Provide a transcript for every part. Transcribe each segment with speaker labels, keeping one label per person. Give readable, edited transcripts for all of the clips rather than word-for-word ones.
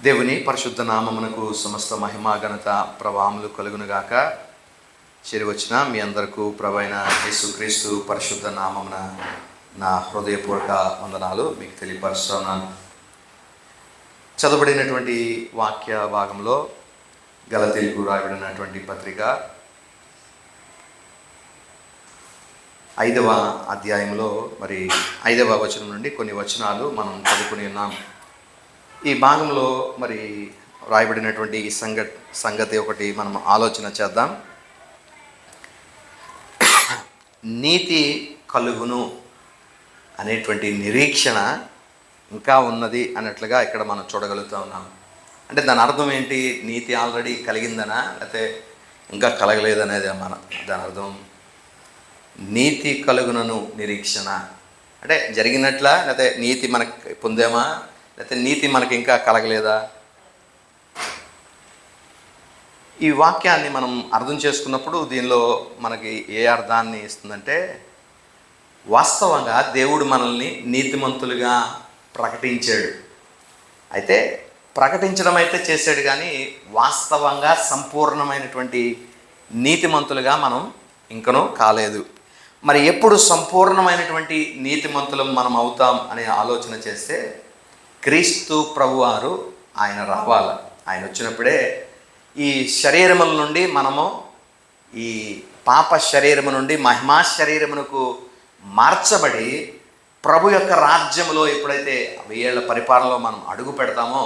Speaker 1: దేవుని పరిశుద్ధ నామమునకు సమస్త మహిమా ఘనత ప్రభావములు కలుగునుగాక. చేరివచ్చిన మీ అందరికీ ప్రభువైన యేసుక్రీస్తు పరిశుద్ధ నామమున నా హృదయపూర్వక వందనాలు మీకు తెలియపరుస్తున్నాను. చదవబడినటువంటి వాక్య భాగంలో గలతీయులకు రాయబడినటువంటి పత్రిక 5వ అధ్యాయంలో 5వ వచనం నుండి కొన్ని వచనాలు మనం చదువుకుని ఉన్నాం. ఈ భాగంలో రాయబడినటువంటి ఈ సంగతి ఒకటి మనం ఆలోచన చేద్దాం. నీతి కలుగును అనేటువంటి నిరీక్షణ ఇంకా ఉన్నది అన్నట్లుగా ఇక్కడ మనం చూడగలుగుతూ ఉన్నాం. అంటే దాని అర్థం ఏంటి? నీతి ఆల్రెడీ కలిగిందనా, లేకపోతే ఇంకా కలగలేదనేది దాని అర్థం. నీతి కలుగునను నిరీక్షణ అంటే జరిగినట్లా, లేకపోతే నీతి మనకి పొందామా, లేకపోతే నీతి మనకి ఇంకా కలగలేదా? ఈ వాక్యాన్ని మనం అర్థం చేసుకున్నప్పుడు దీనిలో మనకి ఏ అర్థాన్ని ఇస్తుందంటే, వాస్తవంగా దేవుడు మనల్ని నీతిమంతులుగా ప్రకటించాడు. అయితే ప్రకటించడం అయితే చేశాడు, కానీ వాస్తవంగా సంపూర్ణమైనటువంటి నీతిమంతులుగా మనం ఇంకనూ కాలేదు. మరి ఎప్పుడు సంపూర్ణమైనటువంటి నీతిమంతులం మనం అవుతాం అనే ఆలోచన చేస్తే, క్రీస్తు ప్రభువారు ఆయన రావాలి. ఆయన వచ్చినప్పుడే ఈ శరీరముల నుండి మనము ఈ పాప శరీరము నుండి మహిమా శరీరమునకు మార్చబడి ప్రభు యొక్క రాజ్యములో ఎప్పుడైతే 1000 ఏళ్ల పరిపాలనలో మనం అడుగు పెడతామో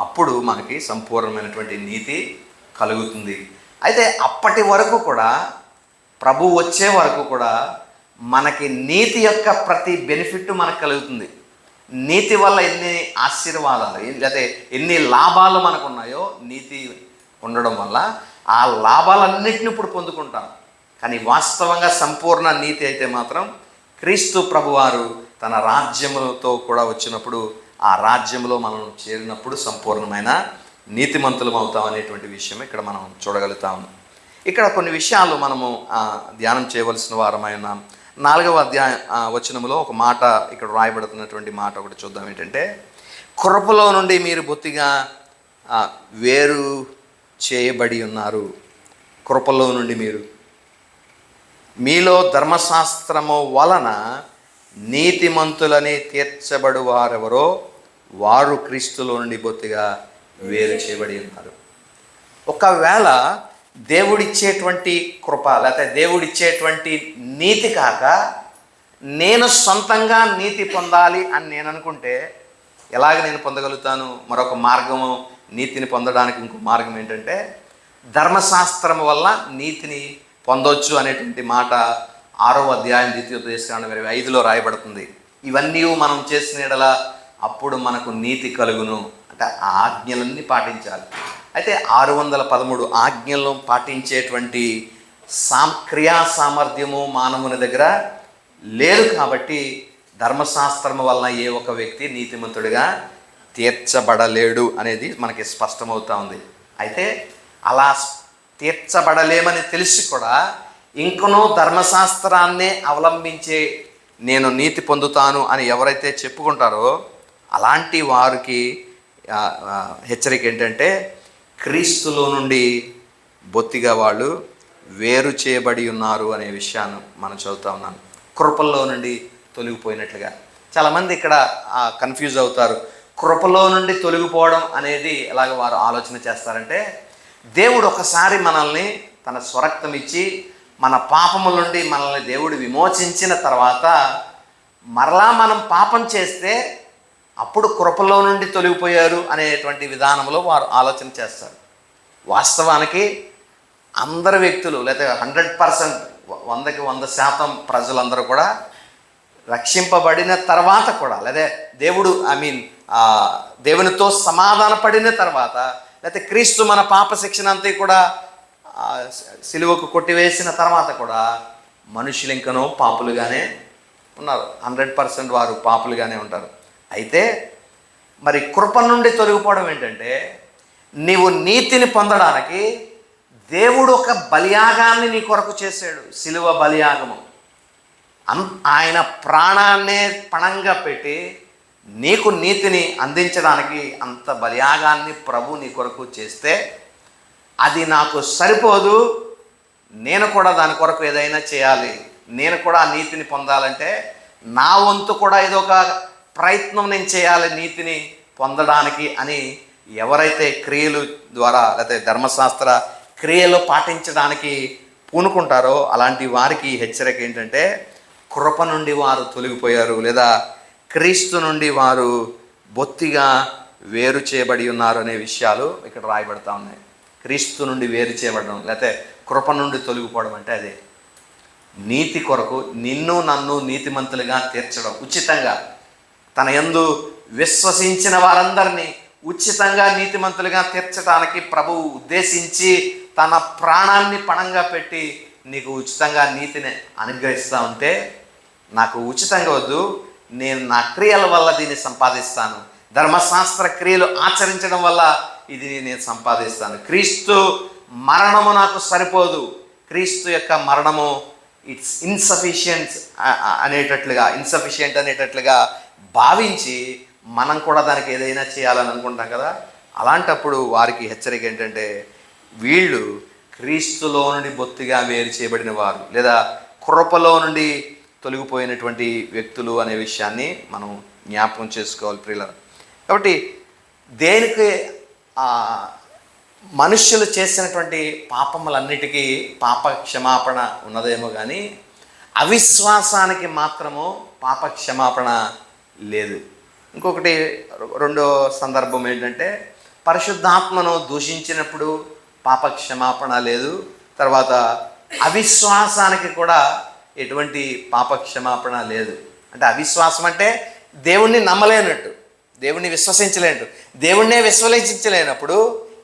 Speaker 1: అప్పుడు మనకి సంపూర్ణమైనటువంటి నీతి కలుగుతుంది. అయితే అప్పటి వరకు కూడా, ప్రభు వచ్చే వరకు కూడా మనకి నీతి యొక్క ప్రతి బెనిఫిట్ మనకు కలుగుతుంది. నీతి వల్ల ఎన్ని ఆశీర్వాదాలు, లేకపోతే ఎన్ని లాభాలు మనకు ఉన్నాయో నీతి ఉండడం వల్ల ఆ లాభాలన్నింటిని ఇప్పుడు పొందుకుంటాం. కానీ వాస్తవంగా సంపూర్ణ నీతి అయితే మాత్రం క్రీస్తు ప్రభువారు తన రాజ్యములతో కూడా వచ్చినప్పుడు, ఆ రాజ్యంలో మనం చేరినప్పుడు సంపూర్ణమైన నీతిమంతులం అవుతాం అనేటువంటి విషయం ఇక్కడ మనం చూడగలుగుతాం. ఇక్కడ కొన్ని విషయాలు మనము ధ్యానం చేయవలసిన వారమైన 4వ వచనములో ఒక మాట ఇక్కడ రాయబడుతున్నటువంటి మాట ఒకటి చూద్దాం. ఏంటంటే, కృపలో నుండి మీరు బొత్తిగా వేరు చేయబడి ఉన్నారు. కృపలో నుండి మీలో ధర్మశాస్త్రము వలన నీతిమంతులని తీర్చబడు వారెవరో వారు క్రీస్తులో నుండి బొత్తిగా వేరు చేయబడి ఉన్నారు. ఒకవేళ దేవుడిచ్చేటువంటి కృప, లేకపోతే దేవుడిచ్చేటువంటి నీతి కాక నేను సొంతంగా నీతి పొందాలి అని నేను అనుకుంటే ఎలాగ నేను పొందగలుగుతాను? మరొక మార్గము నీతిని పొందడానికి ఇంకో మార్గం ఏంటంటే, ధర్మశాస్త్రం వల్ల నీతిని పొందవచ్చు అనేటువంటి మాట 6వ అధ్యాయం 2 రాయబడుతుంది. ఇవన్నీ మనం చేసిన యెడల అప్పుడు మనకు నీతి కలుగును. అంటే ఆ ఆజ్ఞలన్నీ పాటించాలి. అయితే 613 ఆజ్ఞలను పాటించేటువంటి క్రియా సామర్థ్యము మానవుని దగ్గర లేదు. కాబట్టి ధర్మశాస్త్రము వలన ఏ ఒక వ్యక్తి నీతిమంతుడిగా తీర్చబడలేడు అనేది మనకి స్పష్టమవుతా ఉంది. అయితే అలా తీర్చబడలేమని తెలిసి కూడా ఇంకనూ ధర్మశాస్త్రాన్నే అవలంబించే నేను నీతి పొందుతాను అని ఎవరైతే చెప్పుకుంటారో అలాంటి వారికి హెచ్చరిక ఏంటంటే, క్రీస్తులో నుండి బొత్తిగా వాళ్ళు వేరు చేయబడి ఉన్నారు అనే విషయాన్ని మనం చదువుతా ఉన్నాను. కృపల్లో నుండి తొలగిపోయినట్లుగా చాలామంది ఇక్కడ కన్ఫ్యూజ్ అవుతారు. కృపలో నుండి తొలగిపోవడం అనేది ఎలాగ వారు ఆలోచన చేస్తారంటే, దేవుడు ఒకసారి మనల్ని తన స్వరక్తం ఇచ్చి మన పాపముల నుండి మనల్ని దేవుడు విమోచించిన తర్వాత మరలా మనం పాపం చేస్తే అప్పుడు కృపలో నుండి తొలగిపోయారు అనేటువంటి విధానంలో వారు ఆలోచన చేస్తారు. వాస్తవానికి అందరు వ్యక్తులు, లేదా 100%, 100కి 100% ప్రజలందరూ కూడా రక్షింపబడిన తర్వాత కూడా, లేదా దేవునితో సమాధాన పడిన తర్వాత, లేకపోతే క్రీస్తు మన పాప శిక్షణ అంతా కూడా సిలువకు కొట్టివేసిన తర్వాత కూడా మనుషులు ఇంకనూ పాపులుగానే ఉన్నారు. 100% వారు పాపులుగానే ఉంటారు. అయితే మరి కృప నుండి తొలగిపోవడం ఏంటంటే, నీవు నీతిని పొందడానికి దేవుడు ఒక బలియాగాన్ని నీ కొరకు చేశాడు. సిలువ బలియాగము. ఆయన ప్రాణాన్నే పణంగా పెట్టి నీకు నీతిని అందించడానికి అంత బలియాగాన్ని ప్రభు నీ కొరకు చేస్తే అది నాకు సరిపోదు, నేను కూడా దాని కొరకు ఏదైనా చేయాలి, నేను కూడా ఆ నీతిని పొందాలంటే నా వంతు కూడా ఏదో ఒక ప్రయత్నం నేను చేయాలి నీతిని పొందడానికి అని ఎవరైతే క్రియలు ద్వారా లేకపోతే ధర్మశాస్త్ర క్రియలు పాటించడానికి పూనుకుంటారో అలాంటి వారికి హెచ్చరిక ఏంటంటే కృప నుండి వారు తొలగిపోయారు, లేదా క్రీస్తు నుండి వారు బొత్తిగా వేరు చేయబడి ఉన్నారు అనే విషయాలు ఇక్కడ రాయబడతా ఉన్నాయి. క్రీస్తు నుండి వేరు చేయబడడం లేకపోతే కృప నుండి తొలగిపోవడం అంటే అదే. నీతి కొరకు నిన్ను నన్ను నీతిమంతులుగా తీర్చడం, ఉచితంగా తన యందు విశ్వసించిన వారందరినీ ఉచితంగా నీతిమంతులుగా తీర్చడానికి ప్రభువు ఉద్దేశించి తన ప్రాణాన్ని పణంగా పెట్టి నీకు ఉచితంగా నీతిని అనుగ్రహిస్తూ ఉంటే, నాకు ఉచితంగా వద్దు, నేను నా క్రియల వల్ల దీన్ని సంపాదిస్తాను, ధర్మశాస్త్ర క్రియలు ఆచరించడం వల్ల ఇది నేను సంపాదిస్తాను, క్రీస్తు మరణము నాకు సరిపోదు, క్రీస్తు యొక్క మరణము ఇట్స్ ఇన్సఫిషియంట్ అనేటట్లుగా భావించి మనం కూడా దానికి ఏదైనా చేయాలని అనుకుంటాం కదా. అలాంటప్పుడు వారికి హెచ్చరిక ఏంటంటే వీళ్ళు క్రీస్తులో నుండి బొత్తిగా వేరు చేయబడిన వారు, లేదా కృపలో నుండి తొలగిపోయినటువంటి వ్యక్తులు అనే విషయాన్ని మనం జ్ఞాపకం చేసుకోవాలి ప్రియులారా. కాబట్టి దేనికి మనుష్యులు చేసినటువంటి పాపములన్నిటికీ పాప క్షమాపణ ఉన్నదేమో కానీ అవిశ్వాసానికి మాత్రము పాప క్షమాపణ లేదు. ఇంకొకటి రెండో సందర్భం ఏంటంటే పరిశుద్ధాత్మను దూషించినప్పుడు పాప క్షమాపణ లేదు, తర్వాత అవిశ్వాసానికి కూడా ఎటువంటి పాప క్షమాపణ లేదు. అంటే అవిశ్వాసం అంటే దేవుణ్ణి నమ్మలేనట్టు, దేవుణ్ణి విశ్వసించలేనట్టు, దేవుణ్ణే విశ్వసించలేనప్పుడు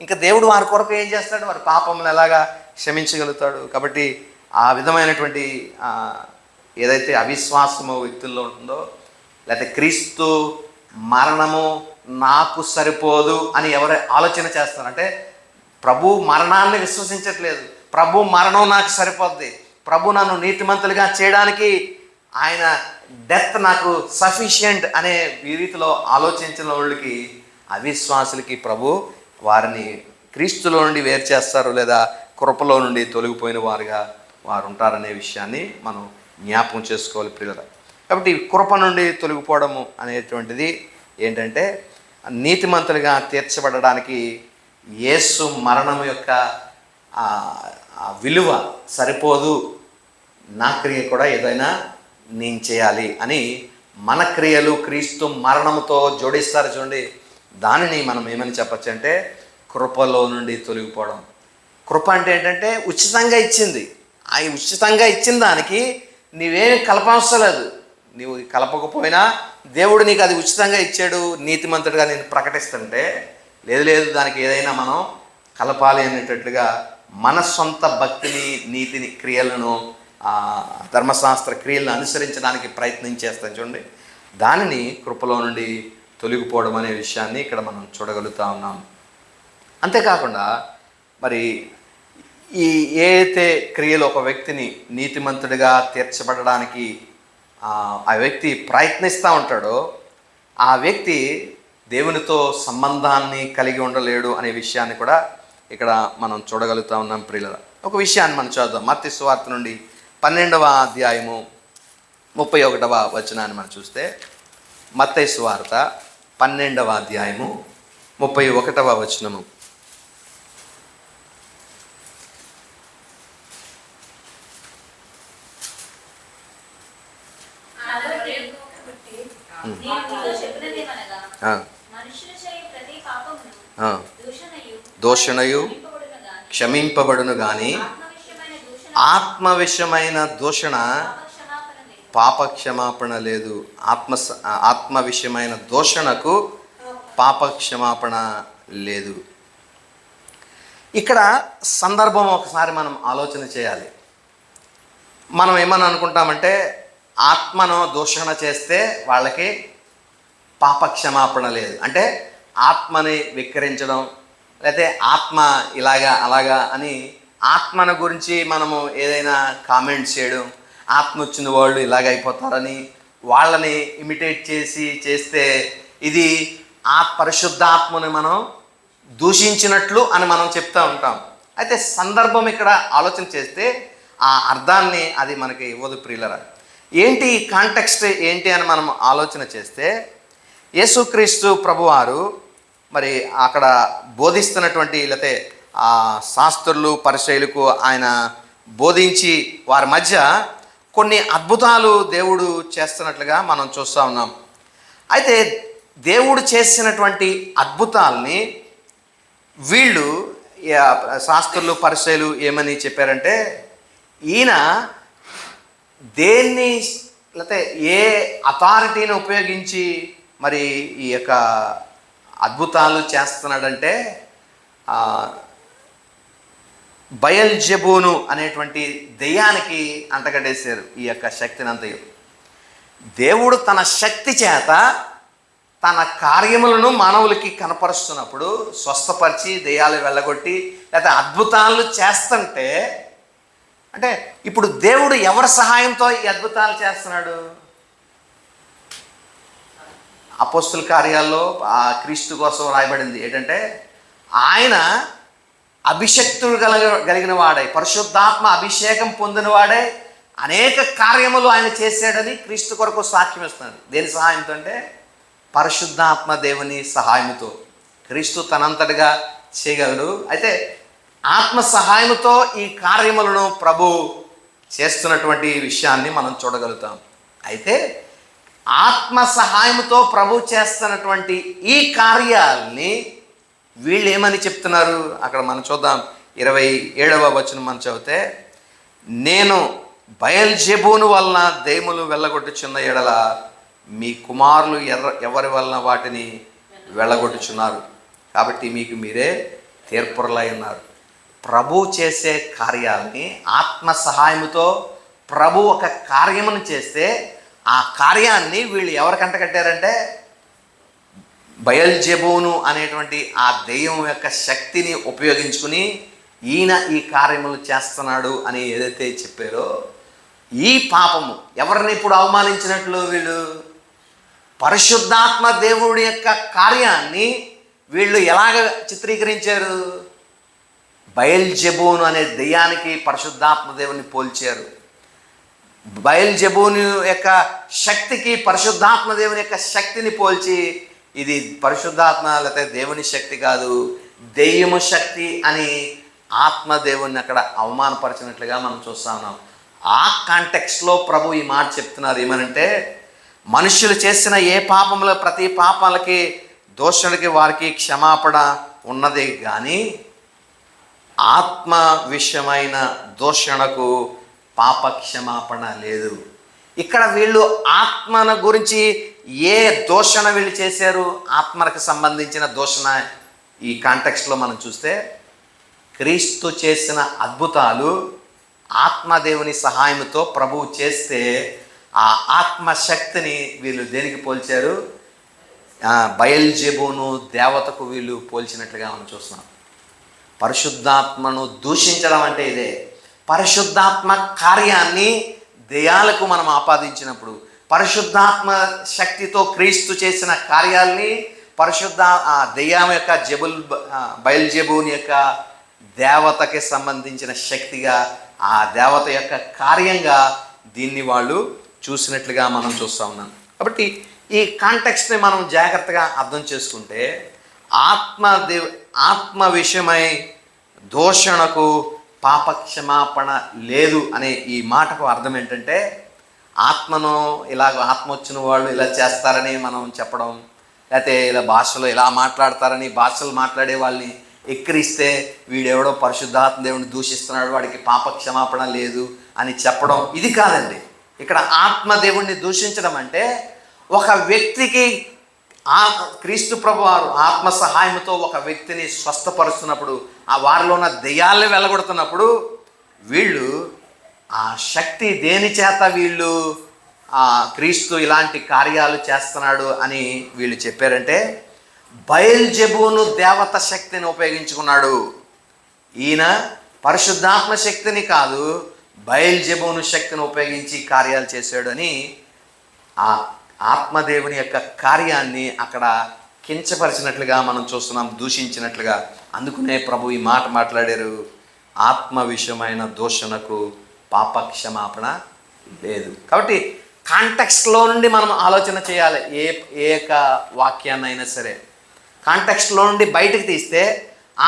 Speaker 1: ఇంకా దేవుడు వారి కొరకు ఏం చేస్తాడు, వారి పాపములు ఎలాగా క్షమించగలుగుతాడు. కాబట్టి ఆ విధమైనటువంటి ఏదైతే అవిశ్వాసము వ్యక్తుల్లో ఉంటుందో, లేకపోతే క్రీస్తు మరణము నాకు సరిపోదు అని ఎవరు ఆలోచన చేస్తారంటే ప్రభు మరణాన్ని విశ్వసించట్లేదు, ప్రభు మరణం నాకు సరిపోద్ది, ప్రభు నన్ను నీతిమంతులుగా చేయడానికి ఆయన డెత్ నాకు సఫిషియంట్ అనే ఈ రీతిలో ఆలోచించిన వాళ్ళకి, అవిశ్వాసులకి ప్రభు వారిని క్రీస్తులో నుండి వేరు చేస్తారు, లేదా కృపలో నుండి తొలగిపోయిన వారుగా వారు ఉంటారనే విషయాన్ని మనం జ్ఞాపకం చేసుకోవాలి ప్రియులారా. కాబట్టి కృప నుండి తొలగిపోవడము అనేటువంటిది ఏంటంటే నీతిమంతులుగా తీర్చబడడానికి యేసు మరణం యొక్క విలువ సరిపోదు, నా క్రియ కూడా ఏదైనా నేను చేయాలి అని మన క్రియలు క్రీస్తు మరణముతో జోడిస్తారు చూడండి. దానిని మనం ఏమని చెప్పచ్చు అంటే కృపలో నుండి తొలగిపోవడం. కృప అంటే ఏంటంటే ఉచితంగా ఇచ్చింది, ఆ ఉచితంగా ఇచ్చిన దానికి నీవేమి కలపవసరం లేదు, నీవు కలపకపోయినా దేవుడు నీకు అది ఉచితంగా ఇచ్చాడు, నీతిమంతుడిగా నేను ప్రకటిస్తుంటే లేదు దానికి ఏదైనా మనం కలపాలి అనేటట్లుగా మన సొంత భక్తిని నీతిని క్రియలను ధర్మశాస్త్ర క్రియలను అనుసరించడానికి ప్రయత్నం చేస్తాం చూడండి. దానిని కృపలో నుండి తొలగిపోవడం అనే విషయాన్ని ఇక్కడ మనం చూడగలుగుతా ఉన్నాం. అంతేకాకుండా మరి ఈ ఏదైతే క్రియలు ఒక వ్యక్తిని నీతిమంతుడిగా తీర్చబడడానికి ఆ వ్యక్తి ప్రయత్నిస్తూ ఉంటాడో ఆ వ్యక్తి దేవునితో సంబంధాన్ని కలిగి ఉండలేడు అనే విషయాన్ని కూడా ఇక్కడ మనం చూడగలుగుతా ఉన్నాం ప్రియులారా. ఒక విషయాన్ని మనం చూద్దాం. మత్తయి సువార్త నుండి 12వ అధ్యాయము 31వ వచనాన్ని మనం చూస్తే, మత్తయి సువార్త 12వ అధ్యాయము 31వ వచనము. దూషణయు క్షమింపబడును గాని ఆత్మ విషయమైన దూషణ పాప క్షమాపణ లేదు. ఆత్మ విషయమైన దూషణకు పాప క్షమాపణ లేదు. ఇక్కడ సందర్భం ఒకసారి మనం ఆలోచన చేయాలి. మనం ఏమని అనుకుంటామంటే ఆత్మను దూషణ చేస్తే వాళ్ళకి పాప క్షమాపణ లేదు, అంటే ఆత్మని వికరించడం, లేకపోతే ఆత్మ ఇలాగా అలాగా అని ఆత్మను గురించి మనము ఏదైనా కామెంట్స్ చేయడం, ఆత్మ వచ్చిన వాళ్ళు ఇలాగైపోతారని వాళ్ళని ఇమిటేట్ చేస్తే ఇది ఆ పరిశుద్ధాత్మని మనం దూషించినట్లు అని మనం చెప్తూ ఉంటాం. అయితే సందర్భం ఇక్కడ ఆలోచన చేస్తే ఆ అర్థాన్ని అది మనకి ఇవ్వదు ప్రియులరా. ఏంటి కాంటెక్స్ట్ ఏంటి అని మనం ఆలోచన చేస్తే, యేసుక్రీస్తు ప్రభువారు మరి అక్కడ బోధిస్తున్నటువంటి లేకపోతే ఆ శాస్త్రులు పరిసయ్యులకు ఆయన బోధించి వారి మధ్య కొన్ని అద్భుతాలు దేవుడు చేస్తున్నట్లుగా మనం చూస్తూ ఉన్నాం. అయితే దేవుడు చేసినటువంటి అద్భుతాలని వీళ్ళు శాస్త్రులు పరిసయ్యులు ఏమని చెప్పారంటే, ఈయన దేన్ని లేకపోతే ఏ అథారిటీని ఉపయోగించి మరి ఈ యొక్క అద్భుతాలు చేస్తున్నాడంటే బయల్జెబూను అనేటువంటి దెయ్యానికి అంటగట్టేశారు ఈ యొక్క శక్తిని అంతయు. దేవుడు తన శక్తి చేత తన కార్యములను మానవులకి కనపరుస్తున్నప్పుడు, స్వస్థపరిచి దెయ్యాలు వెళ్ళగొట్టి లేకపోతే అద్భుతాలు చేస్తుంటే, అంటే ఇప్పుడు దేవుడు ఎవరి సహాయంతో ఈ అద్భుతాలు చేస్తున్నాడు? అపోస్తుల కార్యాల్లో ఆ క్రీస్తు కోసం రాయబడింది ఏంటంటే, ఆయన అభిషక్తుడు కలిగిన వాడై, పరిశుద్ధాత్మ అభిషేకం పొందిన వాడై అనేక కార్యములు ఆయన చేశాడని క్రీస్తు కొరకు సాక్ష్యం ఇస్తున్నాడు. దేని సహాయంతో అంటే పరిశుద్ధాత్మ దేవుని సహాయంతో. క్రీస్తు తనంతటిగా చేయగలడు. అయితే ఆత్మ సహాయంతో ఈ కార్యములను ప్రభు చేస్తున్నటువంటి విషయాన్ని మనం చూడగలుగుతాం. అయితే ఆత్మ సహాయంతో ప్రభు చేస్తున్నటువంటి ఈ కార్యాలని వీళ్ళు ఏమని చెప్తున్నారు అక్కడ మనం చూద్దాం. 27వ వచనం మనం చదివితే, నేను బయల్జెబూను వలన దెయ్యములు వెళ్ళగొట్టుచున్న ఎడల మీ కుమారులు ఎవరి వలన వాటిని వెళ్ళగొట్టుచున్నారు, కాబట్టి మీకు మీరే తీర్పురలై ఉన్నారు. ప్రభు చేసే కార్యాలని ఆత్మ సహాయముతో ప్రభు ఒక కార్యమును చేస్తే ఆ కార్యాన్ని వీళ్ళు ఎవరికంట కట్టారంటే బయల్జెబూను అనేటువంటి ఆ దెయ్యం యొక్క శక్తిని ఉపయోగించుకుని ఈయన ఈ కార్యములు చేస్తున్నాడు అని ఏదైతే చెప్పారో, ఈ పాపము ఎవరిని ఇప్పుడు అవమానించినట్లు వీళ్ళు పరిశుద్ధాత్మ దేవుడి యొక్క కార్యాన్ని వీళ్ళు ఎలాగ చిత్రీకరించారు? బయల్జెబూను అనే దెయ్యానికి పరిశుద్ధాత్మ దేవుని పోల్చారు. బయల్జెబూను యొక్క శక్తికి పరిశుద్ధాత్మ దేవుని యొక్క శక్తిని పోల్చి ఇది పరిశుద్ధాత్మ లేకపోతే దేవుని శక్తి కాదు, దెయ్యము శక్తి అని ఆత్మదేవుని అక్కడ అవమానపరిచినట్లుగా మనం చూస్తా ఉన్నాం. ఆ కాంటెక్స్ట్లో ప్రభు ఈ మాట చెప్తున్నారు. ఏమనంటే, మనుషులు చేసిన ఏ పాపంలో ప్రతి పాపాలకి దోషులకి వారికి క్షమాపణ ఉన్నదే కానీ ఆత్మ విషయమైన దోషణకు పాప క్షమాపణ లేదు. ఇక్కడ వీళ్ళు ఆత్మను గురించి ఏ దోషణ వీళ్ళు చేశారు, ఆత్మకు సంబంధించిన దోషణ ఈ కాంటెక్స్ట్లో మనం చూస్తే క్రీస్తు చేసిన అద్భుతాలు ఆత్మదేవుని సహాయంతో ప్రభువు చేస్తే ఆ ఆత్మశక్తిని వీళ్ళు దేనికి పోల్చారు? బయల్జెబూను దేవతకు వీళ్ళు పోల్చినట్లుగా మనం చూస్తున్నాం. పరిశుద్ధాత్మను దూషించడం అంటే ఇదే. పరిశుద్ధాత్మ కార్యాన్ని దెయ్యాలకు మనం ఆపాదించినప్పుడు, పరిశుద్ధాత్మ శక్తితో క్రీస్తు చేసిన కార్యాల్ని దెయ్యం యొక్క బయల్జెబూని యొక్క దేవతకి సంబంధించిన శక్తిగా, ఆ దేవత యొక్క కార్యంగా దీన్ని వాళ్ళు చూసినట్లుగా మనం చూస్తూ ఉన్నాం. కాబట్టి ఈ కాంటెక్స్ట్ని మనం జాగ్రత్తగా అర్థం చేసుకుంటే ఆత్మ విషయమై దోషణకు పాపక్షమాపణ లేదు అనే ఈ మాటకు అర్థం ఏంటంటే, ఆత్మను ఆత్మ వచ్చిన వాళ్ళు ఇలా చేస్తారని మనం చెప్పడం, లేకపోతే ఇలా భాషలో ఇలా మాట్లాడతారని భాషలు మాట్లాడే వాళ్ళని ఎక్కిరిస్తే వీడెవడో పరిశుద్ధాత్మ దేవుని దూషిస్తున్నాడు, వాడికి పాప క్షమాపణ లేదు అని చెప్పడం ఇది కాదండి. ఇక్కడ ఆత్మదేవుణ్ణి దూషించడం అంటే ఒక వ్యక్తికి క్రీస్తు ప్రభు వారు ఆత్మ సహాయంతో ఒక వ్యక్తిని స్వస్థపరుస్తున్నప్పుడు, ఆ వారిలో ఉన్న దెయ్యాలను వెళ్ళగొడుతున్నప్పుడు వీళ్ళు ఆ శక్తి దేని చేత వీళ్ళు క్రీస్తు ఇలాంటి కార్యాలు చేస్తున్నాడు అని వీళ్ళు చెప్పారంటే బయల్జెబూను దేవత శక్తిని ఉపయోగించుకున్నాడు. ఈయన పరిశుద్ధాత్మ శక్తిని కాదు, బయల్జెబూను శక్తిని ఉపయోగించి కార్యాలు చేశాడు అని ఆ ఆత్మదేవుని యొక్క కార్యాన్ని అక్కడ కించపరిచినట్లుగా మనం చూస్తున్నాం, దూషించినట్లుగా. అందుకనే ప్రభు ఈ మాట మాట్లాడారు, ఆత్మ విషయమైన దూషణకు పాపక్షమాపణ లేదు. కాబట్టి కాంటెక్స్ట్లో నుండి మనం ఆలోచన చేయాలి. ఏ వాక్యాన్నైనా సరే కాంటెక్స్ట్లో నుండి బయటకు తీస్తే,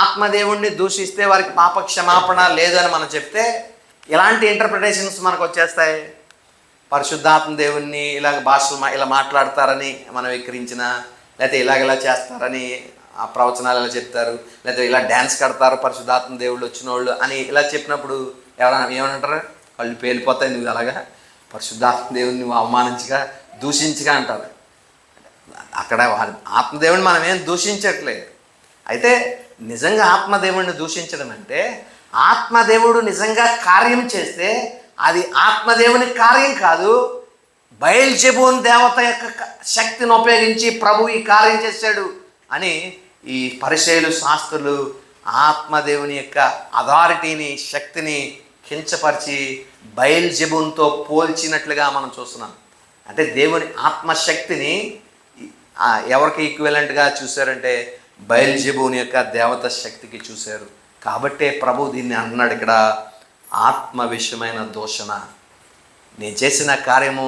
Speaker 1: ఆత్మదేవుణ్ణి దూషిస్తే వారికి పాపక్షమాపణ లేదు అని మనం చెప్తే ఎలాంటి ఇంటర్ప్రిటేషన్స్ మనకు వచ్చేస్తాయి? పరిశుద్ధాత్మ దేవుణ్ణి ఇలాగ భాషలు ఇలా మాట్లాడతారని మనం ఎక్కిరించిన, లేకపోతే ఇలాగ చేస్తారని ఆ ప్రవచనాలు ఇలా చెప్తారు, లేకపోతే ఇలా డ్యాన్స్ కడతారు పరిశుద్ధాత్మ దేవుళ్ళు వచ్చిన వాళ్ళు అని ఇలా చెప్పినప్పుడు ఎవరైనా ఏమంటారు? వాళ్ళు పేలిపోతాయి, నువ్వు అలాగా పరిశుద్ధాత్మ దేవుని నువ్వు అవమానించగా దూషించగా అంటారు. అక్కడ ఆత్మదేవుని మనం ఏం దూషించట్లేదు. అయితే నిజంగా ఆత్మదేవుడిని దూషించడం అంటే, ఆత్మదేవుడు నిజంగా కార్యం చేస్తే అది ఆత్మదేవుని కార్యం కాదు, బయల్జెబూన్ దేవత యొక్క శక్తిని ఉపయోగించి ప్రభు ఈ కార్యం చేశాడు అని ఈ పరిసయ్యులు శాస్త్రులు ఆత్మదేవుని యొక్క అథారిటీని, శక్తిని కించపరిచి బయల్జెబూన్తో పోల్చినట్లుగా మనం చూస్తున్నాం. అంటే దేవుని ఆత్మశక్తిని ఎవరికి ఈక్వలెంట్గా చూశారంటే బయల్జెబూన్ యొక్క దేవత శక్తికి చూశారు. కాబట్టే ప్రభు దీన్ని అంటున్నాడు ఇక్కడ, ఆత్మ విషయమైన దూషణ. నేను చేసిన కార్యము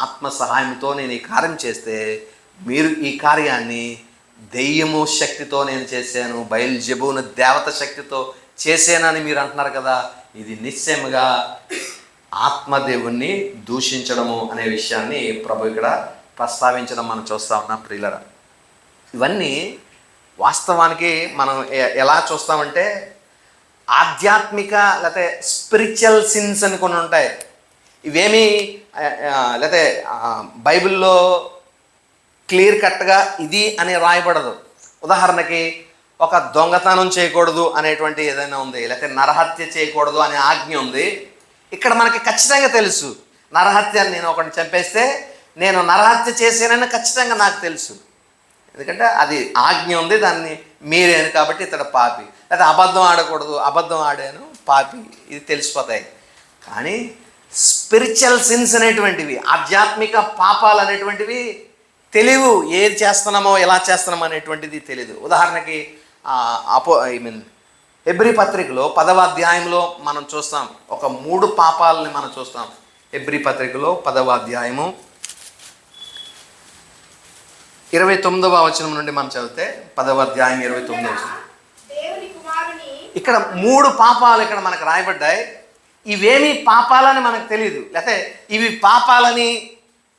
Speaker 1: ఆత్మ సహాయంతో నేను ఈ కార్యం చేస్తే మీరు ఈ కార్యాన్ని దెయ్యము శక్తితో నేను చేశాను, బయల్జెబూను దేవత శక్తితో చేశానని మీరు అంటున్నారు కదా, ఇది నిశ్చయముగా ఆత్మదేవుణ్ణి దూషించడము అనే విషయాన్ని ప్రభు ఇక్కడ ప్రస్తావించడం మనం చూస్తూ ఉన్నాం ప్రియులరా. ఇవన్నీ వాస్తవానికి మనం ఎలా చూస్తామంటే, ఆధ్యాత్మిక లేకపోతే స్పిరిచువల్ సిన్స్ అని కొన్ని ఉంటాయి. ఇవేమీ లేకపోతే బైబిల్లో క్లియర్ కట్గా ఇది అని రాయబడదు. ఉదాహరణకి ఒక దొంగతనం చేయకూడదు అనేటువంటి ఏదైనా ఉంది, లేకపోతే నరహత్య చేయకూడదు అనే ఆజ్ఞ ఉంది. ఇక్కడ మనకి ఖచ్చితంగా తెలుసు, నరహత్య నేను ఒకరిని చంపేస్తే నేను నరహత్య చేశానని ఖచ్చితంగా నాకు తెలుసు. ఎందుకంటే అది ఆజ్ఞ ఉంది, దాన్ని మీరేను కాబట్టి ఇతడు పాపి. లేదా అబద్ధం ఆడకూడదు, అబద్ధం ఆడాను పాపి, ఇది తెలిసిపోతాయి. కానీ స్పిరిచువల్ సిన్స్ అనేటువంటివి, ఆధ్యాత్మిక పాపాలు అనేటువంటివి తెలియవు. ఏది చేస్తున్నామో ఎలా చేస్తున్నామో అనేటువంటిది తెలియదు. ఉదాహరణకి హెబ్రీ పత్రికలో 10వ అధ్యాయంలో మనం చూస్తాం, ఒక 3 పాపాలని మనం చూస్తాం. హెబ్రీ పత్రికలో 10వ అధ్యాయము 29వ వచనం నుండి మనం చదివితే, 10వ అధ్యాయం 29వ వచనం. ఇక్కడ 3 పాపాలు ఇక్కడ మనకు రాయబడ్డాయి. ఇవేమి పాపాలని మనకు తెలియదు, లేకపోతే ఇవి పాపాలని,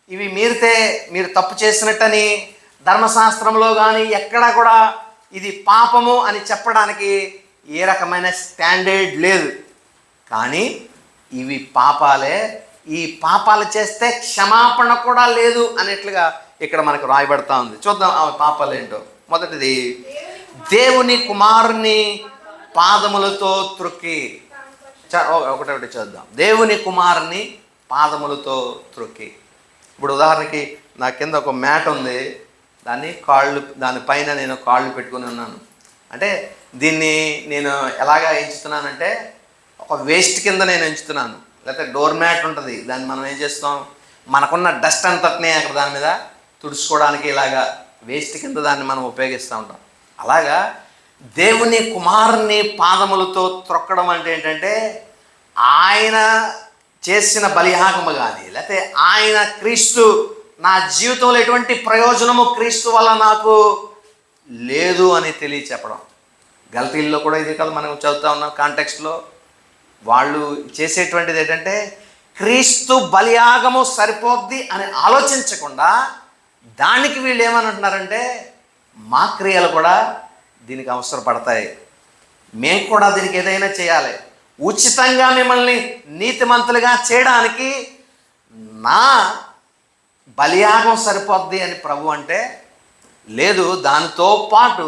Speaker 1: ఇవి మీరితే మీరు తప్పు చేసినట్టని ధర్మశాస్త్రంలో కానీ ఎక్కడా కూడా ఇది పాపము అని చెప్పడానికి ఏ రకమైన స్టాండర్డ్ లేదు. కానీ ఇవి పాపాలే, ఈ పాపాలు చేస్తే క్షమాపణ కూడా లేదు అనేట్లుగా ఇక్కడ మనకు రాయబడతా ఉంది. చూద్దాం ఆ పాపాలు ఏంటో. మొదటిది, దేవుని కుమారుని పాదములతో త్రొక్కి. ఒకటి చూద్దాం. దేవుని కుమారుని పాదములతో త్రొక్కి. ఇప్పుడు ఉదాహరణకి నా కింద ఒక మ్యాట్ ఉంది, దానిపైన నేను కాళ్ళు పెట్టుకుని ఉన్నాను. అంటే దీన్ని నేను ఎలాగా ఎంచుతున్నానంటే, ఒక వేస్ట్ కింద నేను ఎంచుతున్నాను. లేకపోతే డోర్ మ్యాట్ ఉంటుంది, దాన్ని మనం ఏం చేస్తాం, మనకున్న డస్ట్ అంతటినే అక్కడ దాని మీద తుడుచుకోవడానికి ఇలాగా వేస్ట్ కింద దాన్ని మనం ఉపయోగిస్తూ ఉంటాం. అలాగా దేవుని కుమారుని పాదములతో త్రొక్కడం అంటే ఏంటంటే, ఆయన చేసిన బలియాగము కానీ, లేకపోతే ఆయన క్రీస్తు, నా జీవితంలో ఎటువంటి ప్రయోజనము క్రీస్తు వల్ల నాకు లేదు అని తెలియచెప్పడం. గల్తీల్లో కూడా ఇది కదా మనం చదువుతా ఉన్నాం కాంటెక్స్ట్లో. వాళ్ళు చేసేటువంటిది ఏంటంటే, క్రీస్తు బలియాగము సరిపోద్ది అని ఆలోచించకుండా దానికి వీళ్ళు ఏమని అంటున్నారంటే, మా క్రియలు కూడా దీనికి అవసరపడతాయి, మేము కూడా దీనికి ఏదైనా చేయాలి, ఉచితంగా మిమ్మల్ని నీతిమంతులుగా చేయడానికి నా బలియాగం సరిపోద్ది అని ప్రభు అంటే, లేదు, దానితో పాటు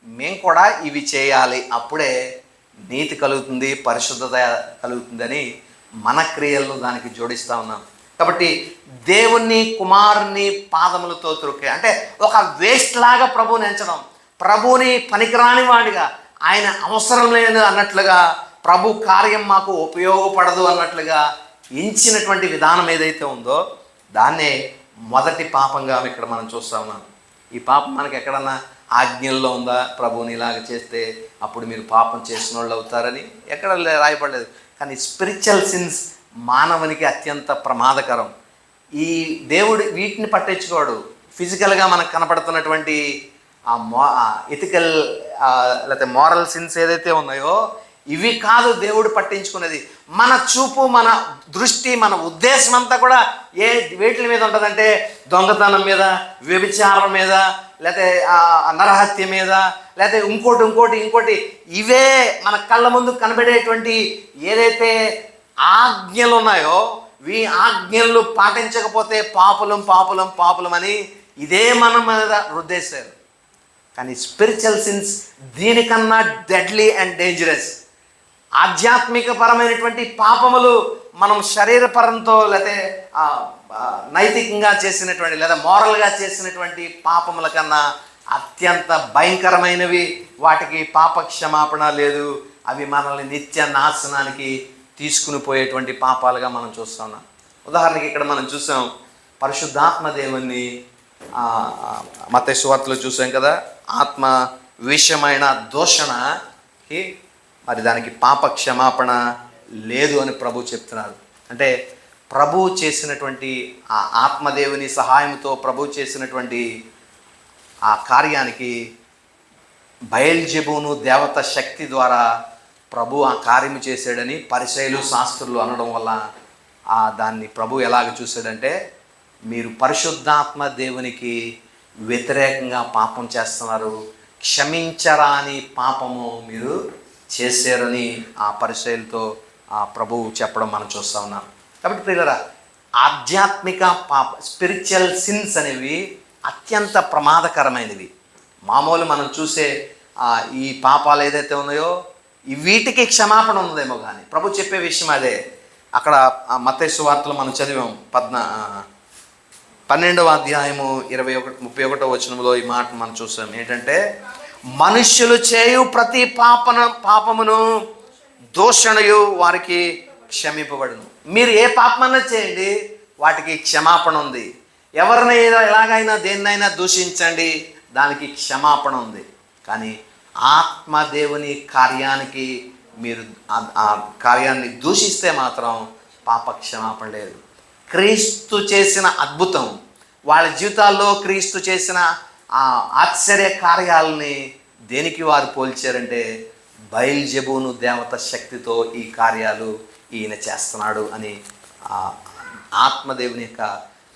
Speaker 1: మేము కూడా ఇవి చేయాలి, అప్పుడే నీతి కలుగుతుంది, పరిశుద్ధత కలుగుతుందని మన క్రియలను దానికి జోడిస్తూ ఉన్నాం. కాబట్టి దేవుని కుమారుని పాదములతో త్రొక్కే అంటే ఒక వేస్ట్ లాగా ప్రభువుని ఎంచడం, ప్రభువుని పనికిరాని వాడిగా, ఆయన అవసరం లేదు అన్నట్లుగా, ప్రభు కార్యం మాకు ఉపయోగపడదు అన్నట్లుగా ఎంచినటువంటి విధానం ఏదైతే ఉందో దాన్నే మొదటి పాపంగా ఇక్కడ మనం చూస్తా ఉన్నాం. ఈ పాపం మనకి ఎక్కడన్నా ఆజ్ఞల్లో ఉందా? ప్రభువుని ఇలాగ చేస్తే అప్పుడు మీరు పాపం చేసిన వాళ్ళు అవుతారని ఎక్కడ రాయపడలేదు. కానీ స్పిరిచువల్ సిన్స్ మానవునికి అత్యంత ప్రమాదకరం. ఈ దేవుడు వీటిని పట్టించుకోడు. ఫిజికల్గా మనకు కనపడుతున్నటువంటి ఎథికల్ లేకపోతే మోరల్ సిన్స్ ఏదైతే ఉన్నాయో ఇవి కాదు దేవుడు పట్టించుకునేది. మన చూపు, మన దృష్టి, మన ఉద్దేశం అంతా కూడా వేటి మీద ఉంటుందంటే దొంగతనం మీద, వ్యభిచారం మీద, లేకపోతే నరహత్య మీద, లేకపోతే ఇంకోటి ఇవే మన కళ్ళ ముందు కనబడేటువంటి ఏదైతే ఆజ్ఞలు ఉన్నాయో ఈ ఆజ్ఞలు పాటించకపోతే పాపులం అని ఇదే మన మీద రుద్దేశారు. కానీ స్పిరిచువల్ సిన్స్ దీనికన్నా డెడ్లీ అండ్ డేంజరస్. ఆధ్యాత్మిక పరమైనటువంటి పాపములు మనం శరీరపరంతో లేకపోతే నైతికంగా చేసినటువంటి లేదా మోరల్గా చేసినటువంటి పాపముల కన్నా అత్యంత భయంకరమైనవి. వాటికి పాప క్షమాపణ లేదు. అవి మనల్ని నిత్య నాశనానికి తీసుకుని పోయేటువంటి పాపాలుగా మనం చూస్తున్నాం. ఉదాహరణకి ఇక్కడ మనం చూసాం పరిశుద్ధాత్మ దేవుణ్ణి మత్తయి సువార్తలో చూసాం కదా. ఆత్మ విషయమైన దూషణకి మరి దానికి పాప క్షమాపణ లేదు అని ప్రభు చెప్తున్నారు. అంటే ప్రభు చేసినటువంటి ఆ ఆత్మదేవుని సహాయంతో ప్రభు చేసినటువంటి ఆ కార్యానికి బయల్జెబూను దేవత శక్తి ద్వారా ప్రభు ఆ కార్యము చేశాడని పరిసయ్యులు శాస్త్రులు అనడం వల్ల దాన్ని ప్రభు ఎలాగ చూశాడంటే మీరు పరిశుద్ధాత్మ దేవునికి వ్యతిరేకంగా పాపం చేస్తున్నారు, క్షమించరాని పాపము మీరు చేశారని ఆ పరిసయ్యులతో ఆ ప్రభువు చెప్పడం మనం చూస్తూ ఉన్నాం. కాబట్టి ప్రియులారా, ఆధ్యాత్మిక స్పిరిచువల్ సిన్స్ అనేవి అత్యంత ప్రమాదకరమైనవి. మామూలు మనం చూసే ఈ పాపాలు ఏదైతే ఉన్నాయో వీటికి క్షమాపణ ఉందేమో కానీ ప్రభు చెప్పే విషయం అదే. అక్కడ మత్తయి సువార్తలో మనం చదివాం 12వ అధ్యాయము 31వ వచనంలో ఈ మాట మనం చూసాం. ఏంటంటే మనుష్యులు చేయు ప్రతి పాపమును దూషణయు వారికి క్షమింపబడును. మీరు ఏ పాపమన్నా చేయండి, వాటికి క్షమాపణ ఉంది. ఎవరినైనా ఎలాగైనా దేన్నైనా దూషించండి, దానికి క్షమాపణ ఉంది. కానీ ఆత్మదేవుని కార్యానికి మీరు ఆ కార్యాన్ని దూషిస్తే మాత్రం పాప క్షమాపణ లేదు. క్రీస్తు చేసిన అద్భుతం, వాళ్ళ జీవితాల్లో క్రీస్తు చేసిన ఆ ఆశ్చర్య కార్యాలని దేనికి వారు పోల్చారంటే బయల్జెబూను దేవత శక్తితో ఈ కార్యాలు ఈయన చేస్తున్నాడు అని ఆత్మదేవుని యొక్క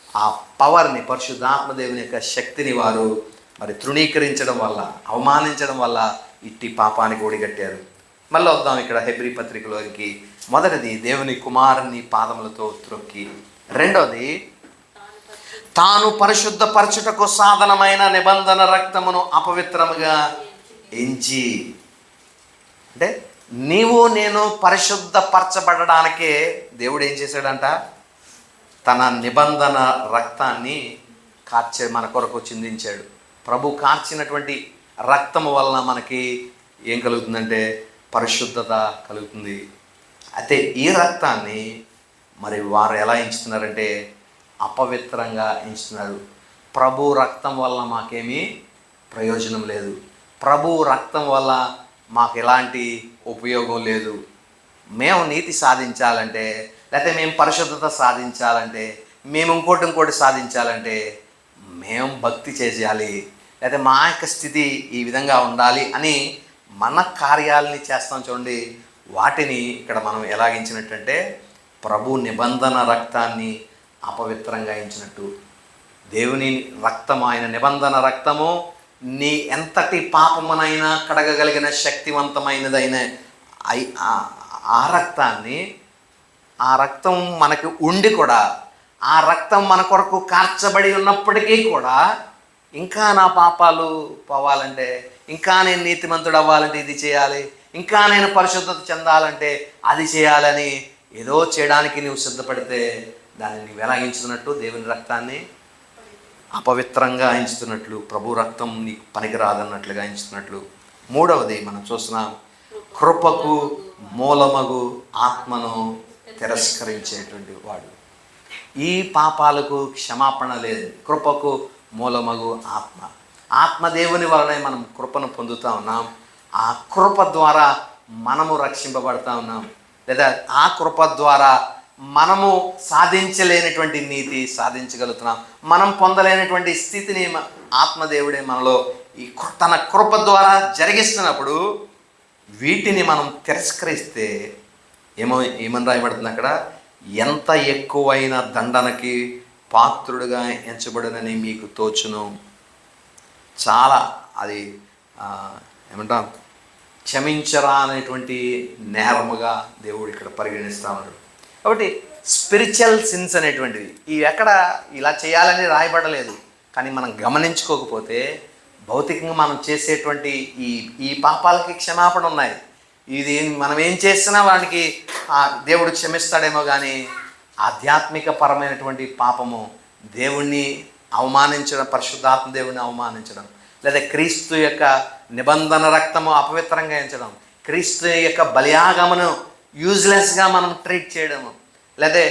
Speaker 1: ఆ పవర్ని, పరిశుద్ధాత్మదేవుని యొక్క శక్తిని వారు మరి తృణీకరించడం వల్ల, అవమానించడం వల్ల ఇట్టి పాపానికి ఒడిగట్టారు. మళ్ళీ వద్దాం ఇక్కడ హెబ్రీ పత్రికలోకి. మొదటిది దేవుని కుమారుని పాదములతో త్రొక్కి, రెండోది తాను పరిశుద్ధపరచుటకు సాధనమైన నిబంధన రక్తమును అపవిత్రముగా ఎంచి. అంటే నీవు నేను పరిశుద్ధపరచబడడానికే దేవుడు ఏం చేశాడంట, తన నిబంధన రక్తాన్ని మన కొరకు చిందించాడు. ప్రభు కార్చినటువంటి రక్తము వలన మనకి ఏం కలుగుతుందంటే పరిశుద్ధత కలుగుతుంది. అయితే ఈ రక్తాన్ని మరి వారు ఎలా ఎంచుతున్నారంటే అపవిత్రంగా ఎంచుతున్నారు. ప్రభు రక్తం వల్ల మాకేమీ ప్రయోజనం లేదు, ప్రభు రక్తం వల్ల మాకు ఎలాంటి ఉపయోగం లేదు. మేము నీతి సాధించాలంటే, లేకపోతే మేము పరిశుద్ధత సాధించాలంటే, మేము ఇంకోటి సాధించాలంటే మేము భక్తి చేయాలి, లేకపోతే మా యొక్క స్థితి ఈ విధంగా ఉండాలి అని మన కార్యాలని చేస్తాం. చూడండి, వాటిని ఇక్కడ మనం ఎలాగించినట్టంటే ప్రభు నిబంధన రక్తాన్ని అపవిత్రంగా ఎంచినట్టు. దేవుని రక్తము, ఆయన నిబంధన రక్తము నీ ఎంతటి పాపమునైనా కడగగలిగిన శక్తివంతమైనదైన ఆ రక్తాన్ని, ఆ రక్తం మనకు ఉండి కూడా, ఆ రక్తం మన కొరకు కార్చబడి ఉన్నప్పటికీ కూడా ఇంకా నా పాపాలు పోవాలంటే, ఇంకా నేను నీతిమంతుడు అవ్వాలంటే ఇది చేయాలి, ఇంకా నేను పరిశుద్ధత చెందాలంటే అది చేయాలని ఏదో చేయడానికి నువ్వు సిద్ధపడితే దాన్ని నువ్వు ఎలా ఎంచుతున్నట్టు, దేవుని రక్తాన్ని అపవిత్రంగా ఎంచుతున్నట్లు, ప్రభు రక్తం నీకు పనికిరాదన్నట్లుగా ఎంచుతున్నట్లు. మూడవది మనం చూస్తున్నాం, కృపకు మూలమగు ఆత్మను తిరస్కరించేటువంటి వాడు. ఈ పాపాలకు క్షమాపణ లేదు. కృపకు మూలమగు ఆత్మ. ఆత్మదేవుని వలనే మనం కృపను పొందుతూ ఉన్నాం. ఆ కృప ద్వారా మనము రక్షింపబడతా ఉన్నాం. లేదా ఆ కృప ద్వారా మనము సాధించలేనటువంటి నీతి సాధించగలుగుతున్నాం. మనం పొందలేనటువంటి స్థితిని ఆత్మదేవుడే మనలో ఈ తన కృప ద్వారా జరిగిస్తున్నప్పుడు వీటిని మనం తిరస్కరిస్తే ఏమని రాయబడుతుంది అక్కడ? ఎంత ఎక్కువైన దండనకి పాత్రుడుగా ఎంచబడునని మీకు తోచును. చాలా అది ఏమంటాం, క్షమించరా అనేటువంటి నేరముగా దేవుడు ఇక్కడ పరిగణిస్తూ ఉన్నాడు. కాబట్టి స్పిరిచువల్ సిన్స్ అనేటువంటివి ఇవి ఎక్కడ ఇలా చేయాలని రాయబడలేదు. కానీ మనం గమనించుకోకపోతే భౌతికంగా మనం చేసేటువంటి ఈ పాపాలకి క్షమాపణ ఉన్నాయి. ఇది మనం ఏం చేసినా వాడికి దేవుడు క్షమిస్తాడేమో, కానీ ఆధ్యాత్మిక పరమైనటువంటి పాపము దేవుణ్ణి అవమానించడం, పరిశుద్ధాత్మ దేవుణ్ణి అవమానించడం, లేదా క్రీస్తు యొక్క నిబంధన రక్తము అపవిత్రంగా ఎంచడం, క్రీస్తు యొక్క బలియాగమును యూజ్లెస్గా మనం ట్రీట్ చేయడము, లేదా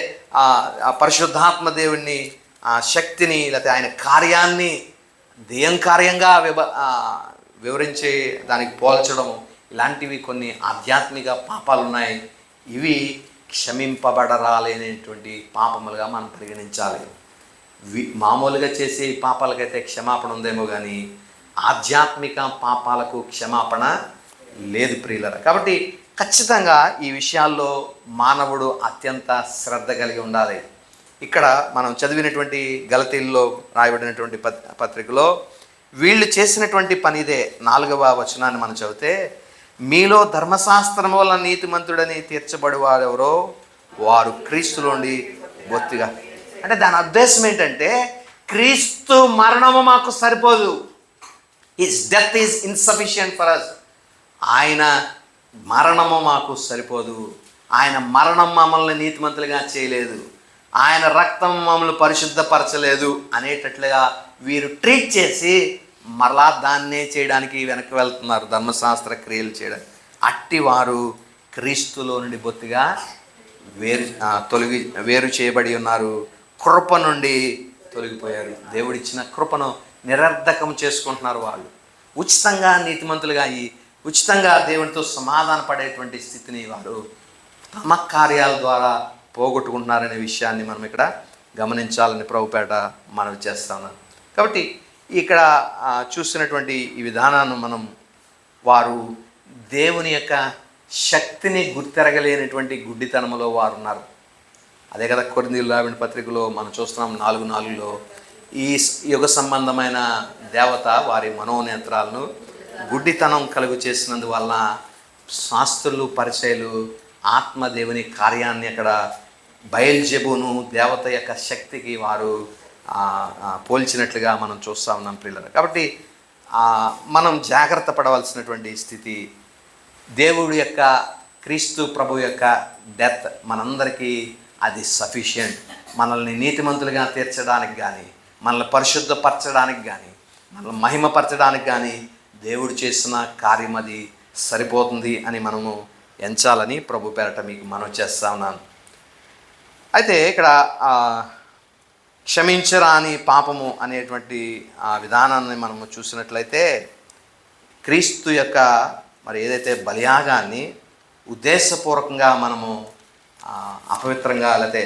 Speaker 1: ఆ పరిశుద్ధాత్మ దేవుణ్ణి ఆ శక్తిని లేదా ఆయన కార్యాన్ని దెయ్యం కార్యంగా వివరించే దానికి పోల్చడము, ఇలాంటివి కొన్ని ఆధ్యాత్మిక పాపాలు ఉన్నాయి. ఇవి క్షమింపబడరాలేనటువంటి పాపములుగా మనం పరిగణించాలి. మామూలుగా చేసే పాపాలకైతే క్షమాపణ ఉందేమో, కానీ ఆధ్యాత్మిక పాపాలకు క్షమాపణ లేదు ప్రియులరా. కాబట్టి ఖచ్చితంగా ఈ విషయాల్లో మానవుడు అత్యంత శ్రద్ధ కలిగి ఉండాలి. ఇక్కడ మనం చదివినటువంటి గలతీల్లో రాయబడినటువంటి పత్రికలో వీళ్ళు చేసినటువంటి పని ఇదే. 4వ వచనాన్ని మనం చదివితే, మీలో ధర్మశాస్త్రం వల్ల నీతిమంతుడని తీర్చబడేవారెవరో వారు క్రీస్తులోండి బొత్తిగా. అంటే దాని ఉద్దేశం ఏంటంటే, క్రీస్తు మరణము మాకు సరిపోదు. His death is insufficient for us. ఆయన మరణము మాకు సరిపోదు. ఆయన మరణం మమ్మల్ని నీతిమంతులుగా చేయలేదు. ఆయన రక్తం మమ్మల్ని పరిశుద్ధపరచలేదు అనేటట్లుగా వీరు ట్రీట్ చేసి మరలా దాన్నే చేయడానికి వెనక్కి వెళ్తున్నారు, ధర్మశాస్త్ర క్రియలు చేయడానికి. అట్టి వారు క్రీస్తులో నుండి బొత్తిగా వేరు చేయబడి ఉన్నారు, కృప నుండి తొలగిపోయారు. దేవుడిచ్చిన కృపను నిరర్ధకం చేసుకుంటున్నారు. వాళ్ళు ఉచితంగా నీతిమంతులుగా అయ్యి ఉచితంగా దేవునితో సమాధాన పడేటువంటి స్థితిని వారు తమ కార్యాల ద్వారా పోగొట్టుకుంటున్నారనే విషయాన్ని మనం ఇక్కడ గమనించాలని ప్రభుపేట మనవి చేస్తా ఉన్నాను. కాబట్టి ఇక్కడ చూస్తున్నటువంటి ఈ విధానాన్ని మనం వారు దేవుని యొక్క శక్తిని గుర్తెరగలేనటువంటి గుడ్డితనంలో వారు ఉన్నారు. అదే కదా కొరింథీయులకు రాసిన పత్రికలో మనం చూస్తున్నాం 4:4లో ఈ యుగ సంబంధమైన దేవత వారి మనోనేత్రాలను గుడ్డితనం కలుగు చేసినందువల్ల శాస్త్రులు పరిచయులు ఆత్మదేవుని కార్యాన్ని అక్కడ బయల్జెబును దేవత యొక్క శక్తికి వారు పోల్చినట్లుగా మనం చూస్తూ ఉన్నాం ప్రియులారా. కాబట్టి మనం జాగ్రత్త పడవలసినటువంటి స్థితి, దేవుడి యొక్క క్రీస్తు ప్రభు యొక్క డెత్ మనందరికీ అది సఫిషియంట్. మనల్ని నీతిమంతులుగా తీర్చడానికి కానీ, మనల్ని పరిశుద్ధపరచడానికి కానీ, మనల్ని మహిమపరచడానికి కానీ దేవుడు చేసిన కార్యం అది సరిపోతుంది అని మనము ఎంచాలని ప్రభు పేరట మీకు మనవి చేస్తా ఉన్నాను. అయితే ఇక్కడ క్షమించరాని పాపము అనేటువంటి ఆ విధానాన్ని మనము చూసినట్లయితే, క్రీస్తు యొక్క మరి ఏదైతే బలియాగాన్ని ఉద్దేశపూర్వకంగా మనము అపవిత్రంగా లేకపోతే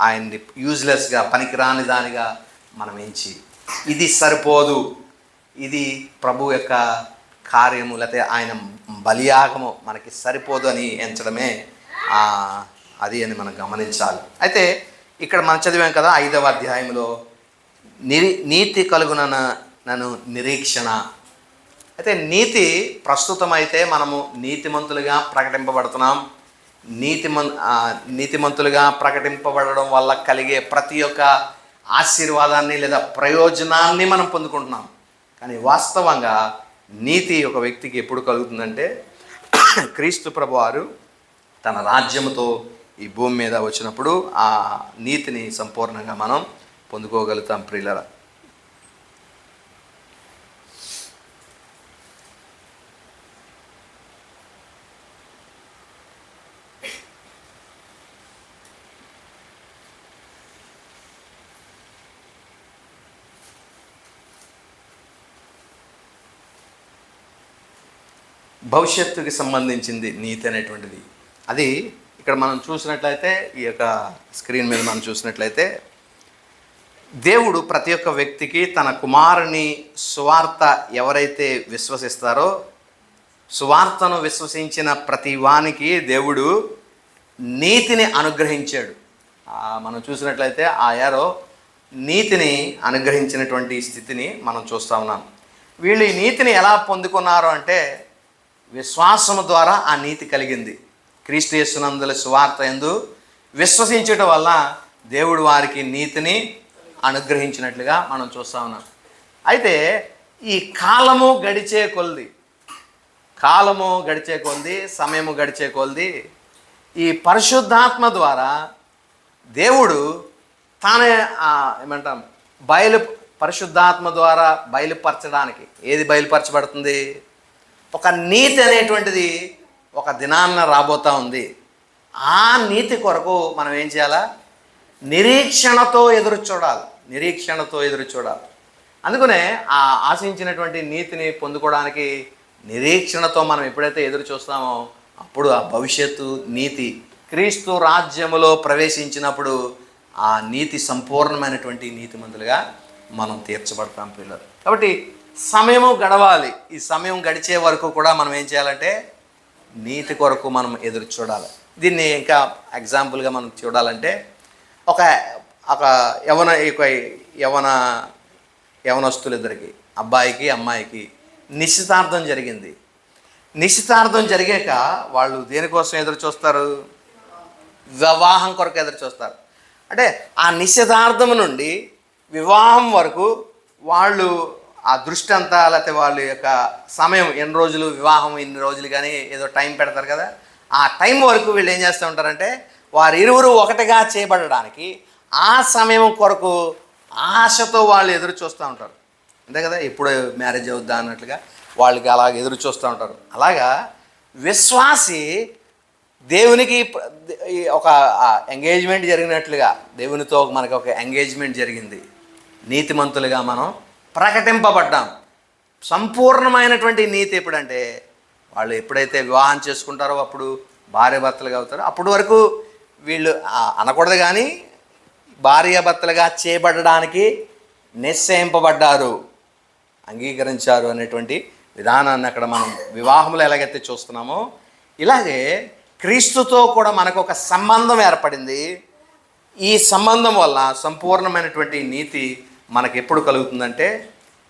Speaker 1: ఆయన్ని యూజ్లెస్గా పనికిరాని దానిగా మనం ఎంచి ఇది సరిపోదు, ఇది ప్రభు యొక్క కార్యము లేకపోతే ఆయన బలియాగము మనకి సరిపోదు అని ఎంచడమే అది అని మనం గమనించాలి. అయితే ఇక్కడ మనం చదివాం కదా 5వ అధ్యాయంలో నీతి కలుగునను నిరీక్షణ. అయితే నీతి ప్రస్తుతం అయితే మనము నీతిమంతులుగా ప్రకటింపబడుతున్నాం. నీతిమంతులుగా ప్రకటింపబడడం వల్ల కలిగే ప్రతి ఒక్క ఆశీర్వాదాన్ని లేదా ప్రయోజనాన్ని మనం పొందుకుంటున్నాం. కానీ వాస్తవంగా నీతి ఒక వ్యక్తికి ఎప్పుడు కలుగుతుందంటే, క్రీస్తు ప్రభువారు తన రాజ్యముతో ఈ భూమి మీద వచ్చినప్పుడు ఆ నీతిని సంపూర్ణంగా మనం పొందుకోగలుగుతాం ప్రియులారా. భవిష్యత్తుకి సంబంధించింది నీతి అనేటువంటిది. అది ఇక్కడ మనం చూసినట్లయితే, ఈ యొక్క స్క్రీన్ మీద మనం చూసినట్లయితే, దేవుడు ప్రతి ఒక్క వ్యక్తికి తన కుమారుని సువార్త ఎవరైతే విశ్వసిస్తారో, సువార్తను విశ్వసించిన ప్రతి వానికి దేవుడు నీతిని అనుగ్రహించాడు. మనం చూసినట్లయితే ఆ యారో నీతిని అనుగ్రహించినటువంటి స్థితిని మనం చూస్తూ ఉన్నాం. వీళ్ళు ఈ నీతిని ఎలా పొందుకున్నారు అంటే, విశ్వాసము ద్వారా ఆ నీతి కలిగింది. క్రీస్తు యేసునందుల సువార్త యందు విశ్వసించడం వల్ల దేవుడు వారికి నీతిని అనుగ్రహించినట్లుగా మనం చూస్తూ ఉన్నాం. అయితే ఈ కాలము గడిచే కొలది సమయము గడిచే కొలది ఈ పరిశుద్ధాత్మ ద్వారా దేవుడు తానే ఏమంటాం పరిశుద్ధాత్మ ద్వారా బయలుపరచడానికి, ఏది బయలుపరచబడుతుంది? ఒక నీతి అనేటువంటిది ఒక దినాన్న రాబోతూ ఉంది. ఆ నీతి కొరకు మనం ఏం చేయాలా? నిరీక్షణతో ఎదురు చూడాలి. అందుకనే ఆ ఆశించినటువంటి నీతిని పొందుకోవడానికి నిరీక్షణతో మనం ఎప్పుడైతే ఎదురు చూస్తామో, అప్పుడు ఆ భవిష్యత్తు నీతి క్రీస్తు రాజ్యములో ప్రవేశించినప్పుడు ఆ నీతి సంపూర్ణమైనటువంటి నీతిమంతులుగా మనం తీర్చబడతాం పిల్లలు. కాబట్టి సమయము గడవాలి. ఈ సమయం గడిచే వరకు కూడా మనం ఏం చేయాలంటే నీతి కొరకు మనం ఎదురు చూడాలి. దీన్ని ఇంకా ఎగ్జాంపుల్గా మనం చూడాలంటే, ఒక యవనస్తులిద్దరికి, అబ్బాయికి అమ్మాయికి నిశ్చితార్థం జరిగింది. నిశ్చితార్థం జరిగాక వాళ్ళు దేనికోసం ఎదురు చూస్తారు? వివాహం కొరకు ఎదురు చూస్తారు. అంటే ఆ నిశ్చితార్థం నుండి వివాహం వరకు వాళ్ళు ఆ దృష్టి అంతా, లేకపోతే వాళ్ళ యొక్క సమయం ఎన్ని రోజులు, వివాహం ఇన్ని రోజులు కానీ ఏదో టైం పెడతారు కదా, ఆ టైం వరకు వీళ్ళు ఏం చేస్తూ ఉంటారంటే, వారు ఇరువురు ఒకటిగా చేయబడడానికి ఆ సమయం కొరకు ఆశతో వాళ్ళు ఎదురు చూస్తూ ఉంటారు. అంతే కదా, ఎప్పుడు మ్యారేజ్ అవుద్దా అన్నట్లుగా వాళ్ళకి అలాగ ఎదురు చూస్తూ ఉంటారు. అలాగా విశ్వాసి దేవునికి ఒక ఎంగేజ్మెంట్ జరిగినట్లుగా, దేవునితో మనకు ఒక ఎంగేజ్మెంట్ జరిగింది. నీతిమంతులుగా మనం ప్రకటింపబడ్డాం. సంపూర్ణమైనటువంటి నీతి ఎప్పుడంటే, వాళ్ళు ఎప్పుడైతే వివాహం చేసుకుంటారో అప్పుడు భార్యాభర్తలుగా అవుతారో, అప్పటి వరకు వీళ్ళు అనకూడదు కానీ భార్యాభర్తలుగా చేయబడడానికి నిశ్చయింపబడ్డారు, అంగీకరించారు అనేటువంటి విధానాన్ని అక్కడ మనం వివాహంలో ఎలాగైతే చూస్తున్నామో, ఇలాగే క్రీస్తుతో కూడా మనకు ఒక సంబంధం ఏర్పడింది. ఈ సంబంధం వల్ల సంపూర్ణమైనటువంటి నీతి మనకు ఎప్పుడు కలుగుతుందంటే,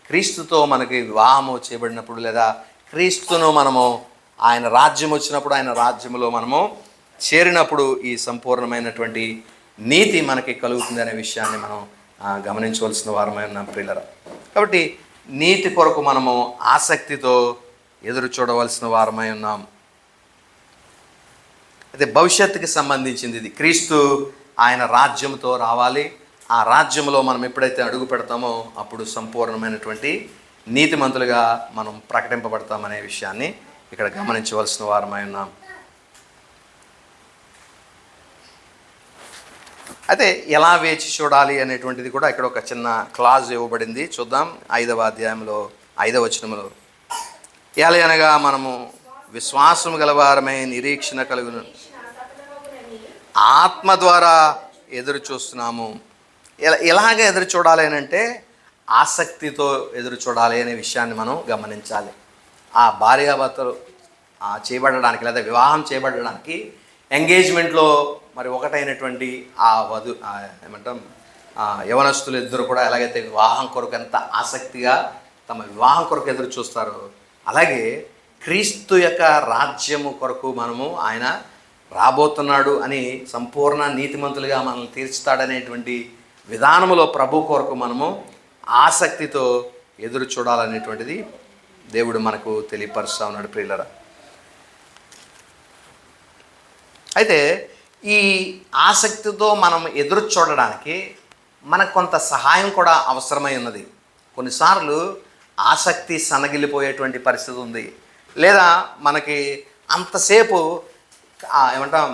Speaker 1: క్రీస్తుతో మనకి వివాహము చేయబడినప్పుడు, లేదా క్రీస్తును మనము ఆయన రాజ్యం వచ్చినప్పుడు, ఆయన రాజ్యంలో మనము చేరినప్పుడు ఈ సంపూర్ణమైనటువంటి నీతి మనకి కలుగుతుంది అనే విషయాన్ని మనం గమనించవలసిన వారమై ఉన్నాం ప్రియులారా. కాబట్టి నీతి కొరకు మనము ఆసక్తితో ఎదురు చూడవలసిన వారమై ఉన్నాం. అయితే భవిష్యత్తుకి సంబంధించింది ఇది. క్రీస్తు ఆయన రాజ్యంతో రావాలి. ఆ రాజ్యంలో మనం ఎప్పుడైతే అడుగు పెడతామో అప్పుడు సంపూర్ణమైనటువంటి నీతిమంతులుగా మనం ప్రకటింపబడతామనే విషయాన్ని ఇక్కడ గమనించవలసిన వారమై ఉన్నాం. అయితే ఎలా వేచి చూడాలి అనేటువంటిది కూడా ఇక్కడ ఒక చిన్న క్లాజ్ ఇవ్వబడింది. చూద్దాం. 5వ అధ్యాయంలో 5వ వచనంలో, ఎలాగనగా మనము విశ్వాసం గలవారమై నిరీక్షణ కలుగును ఆత్మ ద్వారా ఎదురు చూస్తున్నాము. ఎలాగ ఎదురు చూడాలి అని అంటే, ఆసక్తితో ఎదురు చూడాలి అనే విషయాన్ని మనం గమనించాలి. ఆ భార్యాభర్తలు చేయబడడానికి, లేదా వివాహం చేయబడడానికి ఎంగేజ్మెంట్లో మరి ఒకటైనటువంటి ఆ ఏమంటాం యవనస్తులు ఇద్దరు కూడా ఎలాగైతే వివాహం కొరకు ఎంత ఆసక్తిగా తమ వివాహం కొరకు ఎదురు చూస్తారో, అలాగే క్రీస్తు యొక్క రాజ్యము కొరకు మనము ఆయన రాబోతున్నాడు అని సంపూర్ణ నీతిమంతులుగా మనల్ని తీర్చుతాడనేటువంటి విధానములో ప్రభు కొరకు మనము ఆసక్తితో ఎదురు చూడాలనేటువంటిది దేవుడు మనకు తెలియపరుస్తూ ఉన్నాడు ప్రియులరా. అయితే ఈ ఆసక్తితో మనం ఎదురు చూడడానికి మనకు కొంత సహాయం కూడా అవసరమై ఉన్నది. కొన్నిసార్లు ఆసక్తి సన్నగిల్లిపోయేటువంటి పరిస్థితి ఉంది, లేదా మనకి అంతసేపు ఏమంటాం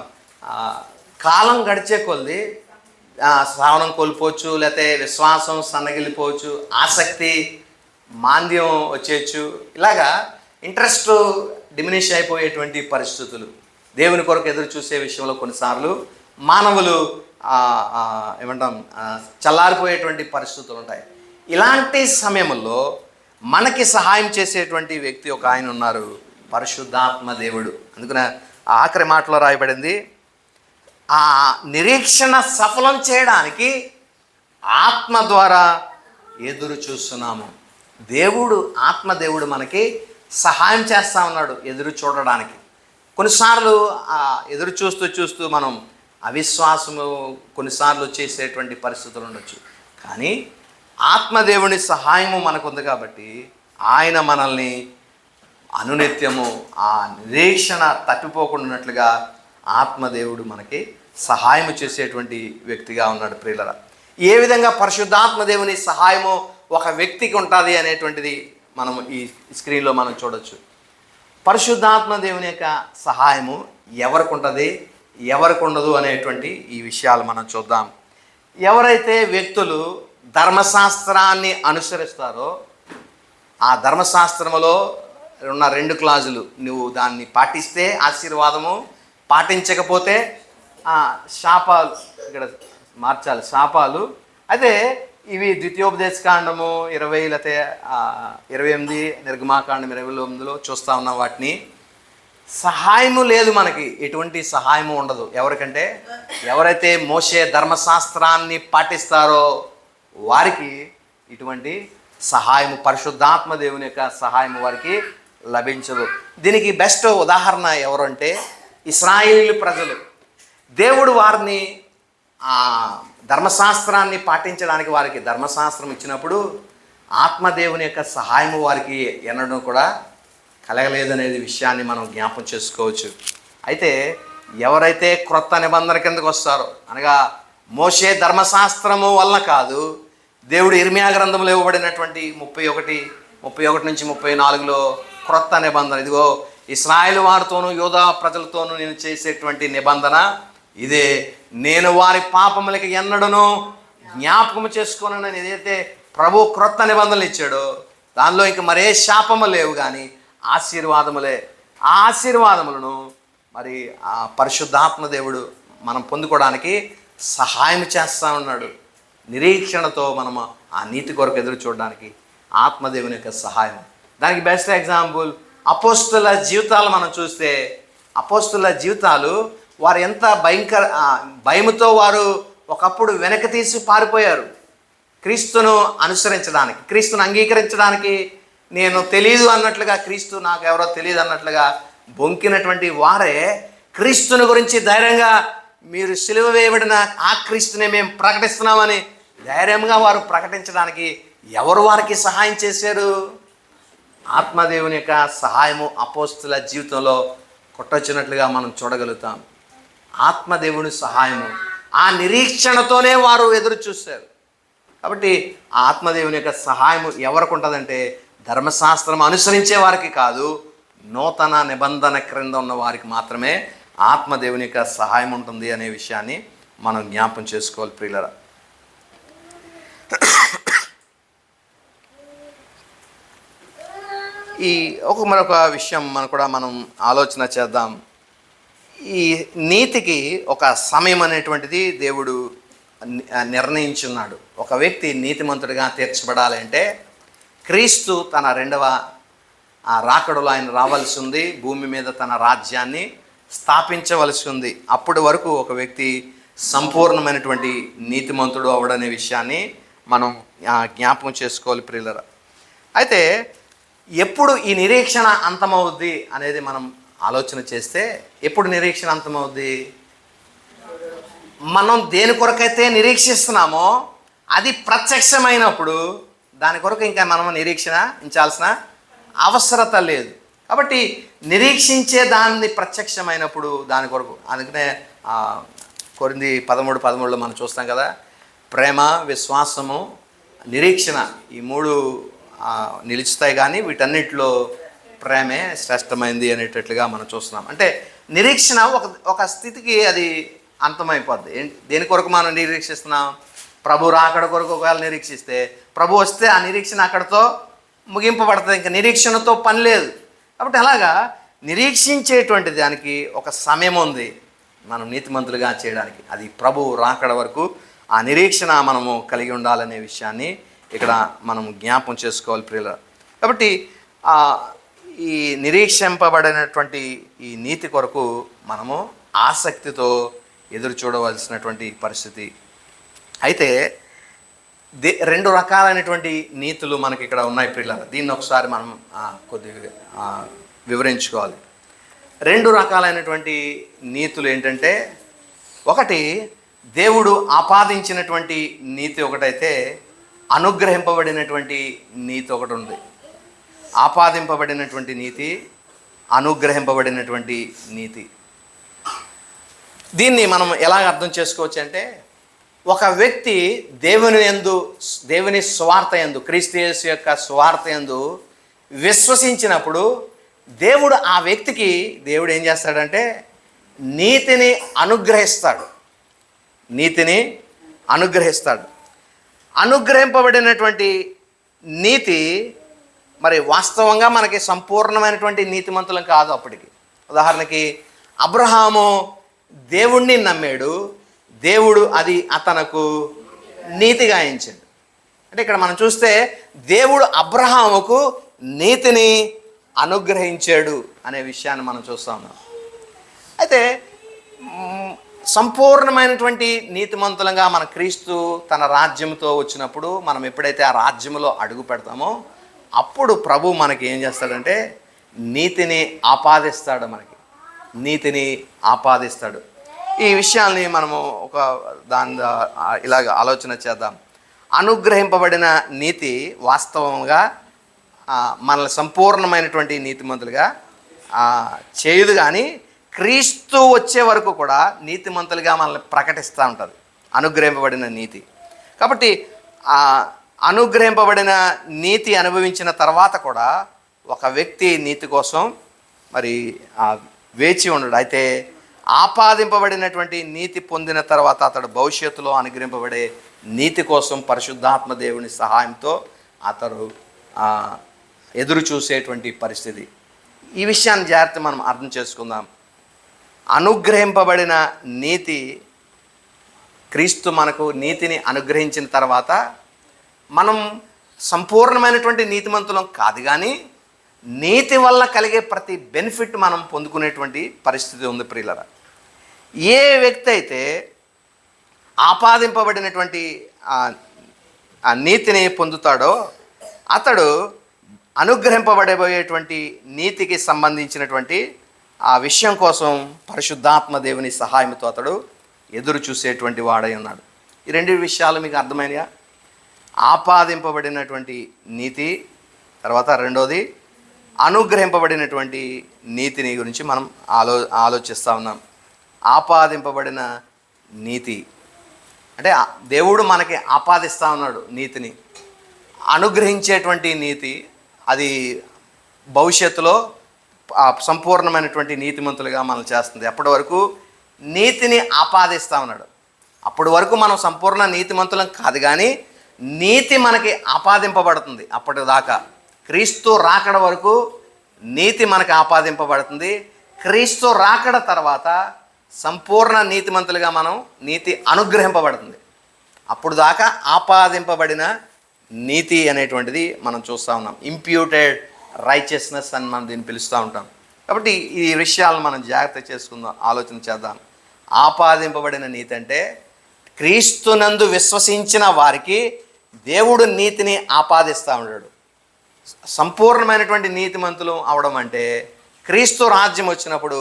Speaker 1: కాలం గడిచే కొద్ది శ్రావణం కోల్పోవచ్చు, లేకపోతే విశ్వాసం సన్నగిల్లిపోవచ్చు, ఆసక్తి మాంద్యం వచ్చేయచ్చు. ఇలాగా ఇంట్రెస్ట్ డిమినిష్ అయిపోయేటువంటి పరిస్థితులు, దేవుని కొరకు ఎదురు చూసే విషయంలో కొన్నిసార్లు మానవులు ఏమంటాం చల్లారిపోయేటువంటి పరిస్థితులు ఉంటాయి. ఇలాంటి సమయంలో మనకి సహాయం చేసేటువంటి వ్యక్తి ఒక ఆయన ఉన్నారు, పరిశుద్ధాత్మ దేవుడు. అందుకనే ఆఖరి మాటలో రాయబడింది, ఆ నిరీక్షణ సఫలం చేయడానికి ఆత్మ ద్వారా ఎదురు చూస్తున్నాము. దేవుడు, ఆత్మదేవుడు మనకి సహాయం చేస్తూ ఉన్నాడు ఎదురు చూడడానికి. కొన్నిసార్లు ఎదురు చూస్తూ మనం అవిశ్వాసము కొన్నిసార్లు చేసేటువంటి పరిస్థితులు ఉండొచ్చు. కానీ ఆత్మదేవుని సహాయము మనకు ఉంది కాబట్టి ఆయన మనల్ని అనునిత్యము ఆ నిరీక్షణ తప్పిపోకుండానట్లుగా ఆత్మదేవుడు మనకి సహాయం చేసేటువంటి వ్యక్తిగా ఉన్నాడు. ప్రియులరా, ఏ విధంగా పరిశుద్ధాత్మదేవుని సహాయము ఒక వ్యక్తికి ఉంటుంది అనేటువంటిది మనం ఈ స్క్రీన్లో మనం చూడొచ్చు. పరిశుద్ధాత్మదేవుని యొక్క సహాయము ఎవరికి ఉంటుంది, ఎవరికి ఉండదు అనేటువంటి ఈ విషయాలు మనం చూద్దాం. ఎవరైతే వ్యక్తులు ధర్మశాస్త్రాన్ని అనుసరిస్తారో, ఆ ధర్మశాస్త్రములో ఉన్న 2 క్లాజులు, నువ్వు దాన్ని పాటిస్తే ఆశీర్వాదము, పాటించకపోతే శాపాలు, ఇక్కడ మార్చాలి శాపాలు. అదే ఇవి ద్వితీయోపదేశకాండము 20 లేకపోతే 28, నిర్గమాకాండం 28లో చూస్తూ ఉన్నాం. వాటిని సహాయము లేదు, మనకి ఎటువంటి సహాయము ఉండదు. ఎవరికంటే ఎవరైతే మోషే ధర్మశాస్త్రాన్ని పాటిస్తారో వారికి ఇటువంటి సహాయము, పరిశుద్ధాత్మ దేవుని యొక్క సహాయము వారికి లభించదు. దీనికి బెస్ట్ ఉదాహరణ ఎవరంటే ఇశ్రాయేలు ప్రజలు. దేవుడు వారిని ధర్మశాస్త్రాన్ని పాటించడానికి వారికి ధర్మశాస్త్రం ఇచ్చినప్పుడు ఆత్మదేవుని యొక్క సహాయము వారికి ఎన్నడూ కూడా కలగలేదనేది విషయాన్ని మనం జ్ఞాపం చేసుకోవచ్చు. అయితే ఎవరైతే క్రొత్త నిబంధన కిందకు వస్తారో, అనగా మోషే ధర్మశాస్త్రము వలన కాదు, దేవుడు ఇర్మియా గ్రంథంలో ఇవ్వబడినటువంటి 31 నుంచి 34లో క్రొత్త నిబంధన, ఇదిగో ఇశ్రాయేలు వారితోనూ యూదా ప్రజలతోనూ నేను చేసేటువంటి నిబంధన ఇదే, నేను వారి పాపములకి ఎన్నడను జ్ఞాపకము చేసుకోనని ఏదైతే ప్రభు క్రొత్త నిబంధనలు ఇచ్చాడో దానిలో ఇంక మరే శాపము లేవు కానీ ఆశీర్వాదములే. ఆ ఆశీర్వాదములను మరి ఆ పరిశుద్ధాత్మ దేవుడు మనం పొందుకోవడానికి సహాయం చేస్తూ ఉన్నాడు. నిరీక్షణతో మనము ఆ నీతి కొరకు ఎదురు చూడడానికి ఆత్మదేవుని యొక్క సహాయం. దానికి బెస్ట్ ఎగ్జాంపుల్ అపోస్తుల జీవితాలు మనం చూస్తే, అపోస్తుల జీవితాలు వారు ఎంత భయముతో వారు ఒకప్పుడు వెనక తీసి పారిపోయారు. క్రీస్తును అనుసరించడానికి, క్రీస్తును అంగీకరించడానికి నేను తెలియదు అన్నట్లుగా, క్రీస్తు నాకు ఎవరో తెలియదు అన్నట్లుగా బొంకినటువంటి వారే క్రీస్తుని గురించి ధైర్యంగా, మీరు సిలువ వేయబడిన ఆ క్రీస్తునే మేము ప్రకటిస్తున్నామని ధైర్యంగా వారు ప్రకటించడానికి ఎవరు వారికి సహాయం చేశారు? ఆత్మదేవుని యొక్క సహాయము అపోస్తుల జీవితంలో కొట్టొచ్చినట్లుగా మనం చూడగలుగుతాం. ఆత్మదేవుని సహాయము, ఆ నిరీక్షణతోనే వారు ఎదురు చూశారు. కాబట్టి ఆ ఆత్మదేవుని యొక్క సహాయము ఎవరికి ఉంటుందంటే ధర్మశాస్త్రం అనుసరించే వారికి కాదు, నూతన నిబంధన క్రింద ఉన్న వారికి మాత్రమే ఆత్మదేవుని యొక్క సహాయం ఉంటుంది అనే విషయాన్ని మనం జ్ఞాపం చేసుకోవాలి. ప్రియులరా, ఈ మరొక విషయం మనం ఆలోచన చేద్దాం. ఈ నీతికి ఒక సమయం అనేటువంటిది దేవుడు నిర్ణయించున్నాడు. ఒక వ్యక్తి నీతిమంతుడిగా తీర్చబడాలంటే క్రీస్తు తన 2వ రాకడలో ఆయన రావాల్సి ఉంది, భూమి మీద తన రాజ్యాన్ని స్థాపించవలసి ఉంది. అప్పటి వరకు ఒక వ్యక్తి సంపూర్ణమైనటువంటి నీతిమంతుడు అవడనే విషయాన్ని మనం జ్ఞాపకం చేసుకోవాలి. ప్రియులరా, అయితే ఎప్పుడు ఈ నిరీక్షణ అంతమవుద్ది అనేది మనం ఆలోచన చేస్తే, ఎప్పుడు నిరీక్షణ అంతమవుద్ది? మనం దేని కొరకైతే నిరీక్షిస్తున్నామో అది ప్రత్యక్షమైనప్పుడు దాని కొరకు ఇంకా మనం నిరీక్షణ ఉంచాల్సిన అవసరత లేదు. కాబట్టి నిరీక్షించే దాన్ని ప్రత్యక్షమైనప్పుడు దాని కొరకు, అందుకనే కొరింథీ 13:13లో మనం చూస్తాం కదా, ప్రేమ, విశ్వాసము, నిరీక్షణ, ఈ 3 నిలుస్తాయి కానీ వీటన్నిటిలో ప్రేమే శ్రేష్టమైంది అనేటట్లుగా మనం చూస్తున్నాం. అంటే నిరీక్షణ ఒక స్థితికి అది అంతమైపోద్ది. దేని కొరకు మనం నిరీక్షిస్తున్నాం? ప్రభు రాకడ కొరకు ఒకవేళ నిరీక్షిస్తే, ప్రభు వస్తే ఆ నిరీక్షణ అక్కడితో ముగింపబడుతుంది. ఇంకా నిరీక్షణతో పని లేదు. కాబట్టి అలాగా నిరీక్షించేటువంటి దానికి ఒక సమయం ఉంది మనం నీతిమంతులుగా చేయడానికి. అది ప్రభు రాకడ వరకు ఆ నిరీక్షణ మనము కలిగి ఉండాలనే విషయాన్ని ఇక్కడ మనం జ్ఞాపం చేసుకోవాలి ప్రియులారా. కాబట్టి ఈ నిరీక్షింపబడినటువంటి ఈ నీతి కొరకు మనము ఆసక్తితో ఎదురు చూడవలసినటువంటి పరిస్థితి. అయితే రెండు రకాలైనటువంటి నీతులు మనకి ఇక్కడ ఉన్నాయి ప్రియులారా. దీన్ని ఒకసారి మనం కొద్దిగా వివరించుకోవాలి. రెండు రకాలైనటువంటి నీతులు ఏంటంటే, ఒకటి దేవుడు ఆపాదించినటువంటి నీతి ఒకటైతే, అనుగ్రహింపబడినటువంటి నీతి ఒకటి ఉంది. ఆపాదింపబడినటువంటి నీతి, అనుగ్రహింపబడినటువంటి నీతి. దీన్ని మనం ఎలా అర్థం చేసుకోవచ్చు అంటే, ఒక వ్యక్తి దేవుని స్వార్థ యందు, క్రీస్తు యేసు యొక్క స్వార్థ యందు విశ్వసించినప్పుడు దేవుడు ఆ వ్యక్తికి ఏం చేస్తాడంటే నీతిని అనుగ్రహిస్తాడు. అనుగ్రహింపబడినటువంటి నీతి మరి వాస్తవంగా మనకి సంపూర్ణమైనటువంటి నీతిమంతులం కాదు అప్పటికి. ఉదాహరణకి అబ్రహాము దేవుణ్ణి నమ్మాడు, దేవుడు అది అతనకు నీతిగా ఎంచాడు. అంటే ఇక్కడ మనం చూస్తే దేవుడు అబ్రహాముకు నీతిని అనుగ్రహించాడు అనే విషయాన్ని మనం చూస్తా ఉన్నాం. అయితే సంపూర్ణమైనటువంటి నీతిమంతులంగా మన క్రీస్తు తన రాజ్యంతో వచ్చినప్పుడు, మనం ఎప్పుడైతే ఆ రాజ్యంలో అడుగు పెడతామో అప్పుడు ప్రభు మనకి ఏం చేస్తాడంటే నీతిని ఆపాదిస్తాడు. ఈ విషయాల్ని మనము ఇలాగ ఆలోచన చేద్దాం. అనుగ్రహింపబడిన నీతి వాస్తవంగా మనల్ని సంపూర్ణమైనటువంటి నీతిమంతులుగా చేయదు, కానీ క్రీస్తు వచ్చే వరకు కూడా నీతిమంతులుగా మనల్ని ప్రకటిస్తూ ఉంటుంది అనుగ్రహింపబడిన నీతి. కాబట్టి అనుగ్రహింపబడిన నీతి అనుభవించిన తర్వాత కూడా ఒక వ్యక్తి నీతి కోసం మరి వేచి ఉండడు. అయితే ఆపాదింపబడినటువంటి నీతి పొందిన తర్వాత అతడు భవిష్యత్తులో అనుగ్రహింపబడే నీతి కోసం పరిశుద్ధాత్మ దేవుని సహాయంతో అతడు ఎదురు చూసేటువంటి పరిస్థితి. ఈ విషయాన్ని జాగ్రత్త మనం అర్థం చేసుకుందాం. అనుగ్రహింపబడిన నీతి, క్రీస్తు మనకు నీతిని అనుగ్రహించిన తర్వాత మనం సంపూర్ణమైనటువంటి నీతిమంతులం కాదు, కానీ నీతి వల్ల కలిగే ప్రతి బెనిఫిట్ మనం పొందుకునేటువంటి పరిస్థితి ఉంది ప్రియులరా. ఏ వ్యక్తి అయితే ఆపాదింపబడినటువంటి ఆ నీతిని పొందుతాడో అతడు అనుగ్రహింపబడబోయేటువంటి నీతికి సంబంధించినటువంటి ఆ విషయం కోసం పరిశుద్ధాత్మ దేవుని సహాయంతో అతడు ఎదురు చూసేటువంటి వాడై ఉన్నాడు. ఈ రెండు విషయాలు మీకు అర్థమైనయా? ఆపాదింపబడినటువంటి నీతి, తర్వాత రెండోది అనుగ్రహింపబడినటువంటి నీతిని గురించి మనం ఆలోచిస్తూ ఉన్నాం. ఆపాదింపబడిన నీతి అంటే దేవుడు మనకి ఆపాదిస్తూ ఉన్నాడు నీతిని. అనుగ్రహించేటువంటి నీతి అది భవిష్యత్తులో సంపూర్ణమైనటువంటి నీతిమంతులుగా మనం చేస్తుంది. అప్పటి వరకు నీతిని ఆపాదిస్తూ ఉన్నాడు. అప్పటి వరకు మనం సంపూర్ణ నీతిమంతులం కాదు, కానీ నీతి మనకి ఆపాదింపబడుతుంది. అప్పటిదాకా క్రీస్తు రాకడ వరకు నీతి మనకి ఆపాదింపబడుతుంది. క్రీస్తు రాకడ తర్వాత సంపూర్ణ నీతిమంతులుగా నీతి అనుగ్రహింపబడుతుంది. అప్పుడు దాకా ఆపాదింపబడిన నీతి అనేటువంటిది మనం చూస్తూ ఉన్నాం. ఇంప్యూటెడ్ రైచియస్నెస్ అని మనం దీన్ని పిలుస్తూ ఉంటాం. కాబట్టి ఈ విషయాలను మనం జాగ్రత్త చేసుకుందాం, ఆలోచన చేద్దాం. ఆపాదింపబడిన నీతి అంటే క్రీస్తునందు విశ్వసించిన వారికి దేవుడు నీతిని ఆపాదిస్తూ ఉంటాడు. సంపూర్ణమైనటువంటి నీతిమంతులు అవడం అంటే క్రీస్తు రాజ్యం వచ్చినప్పుడు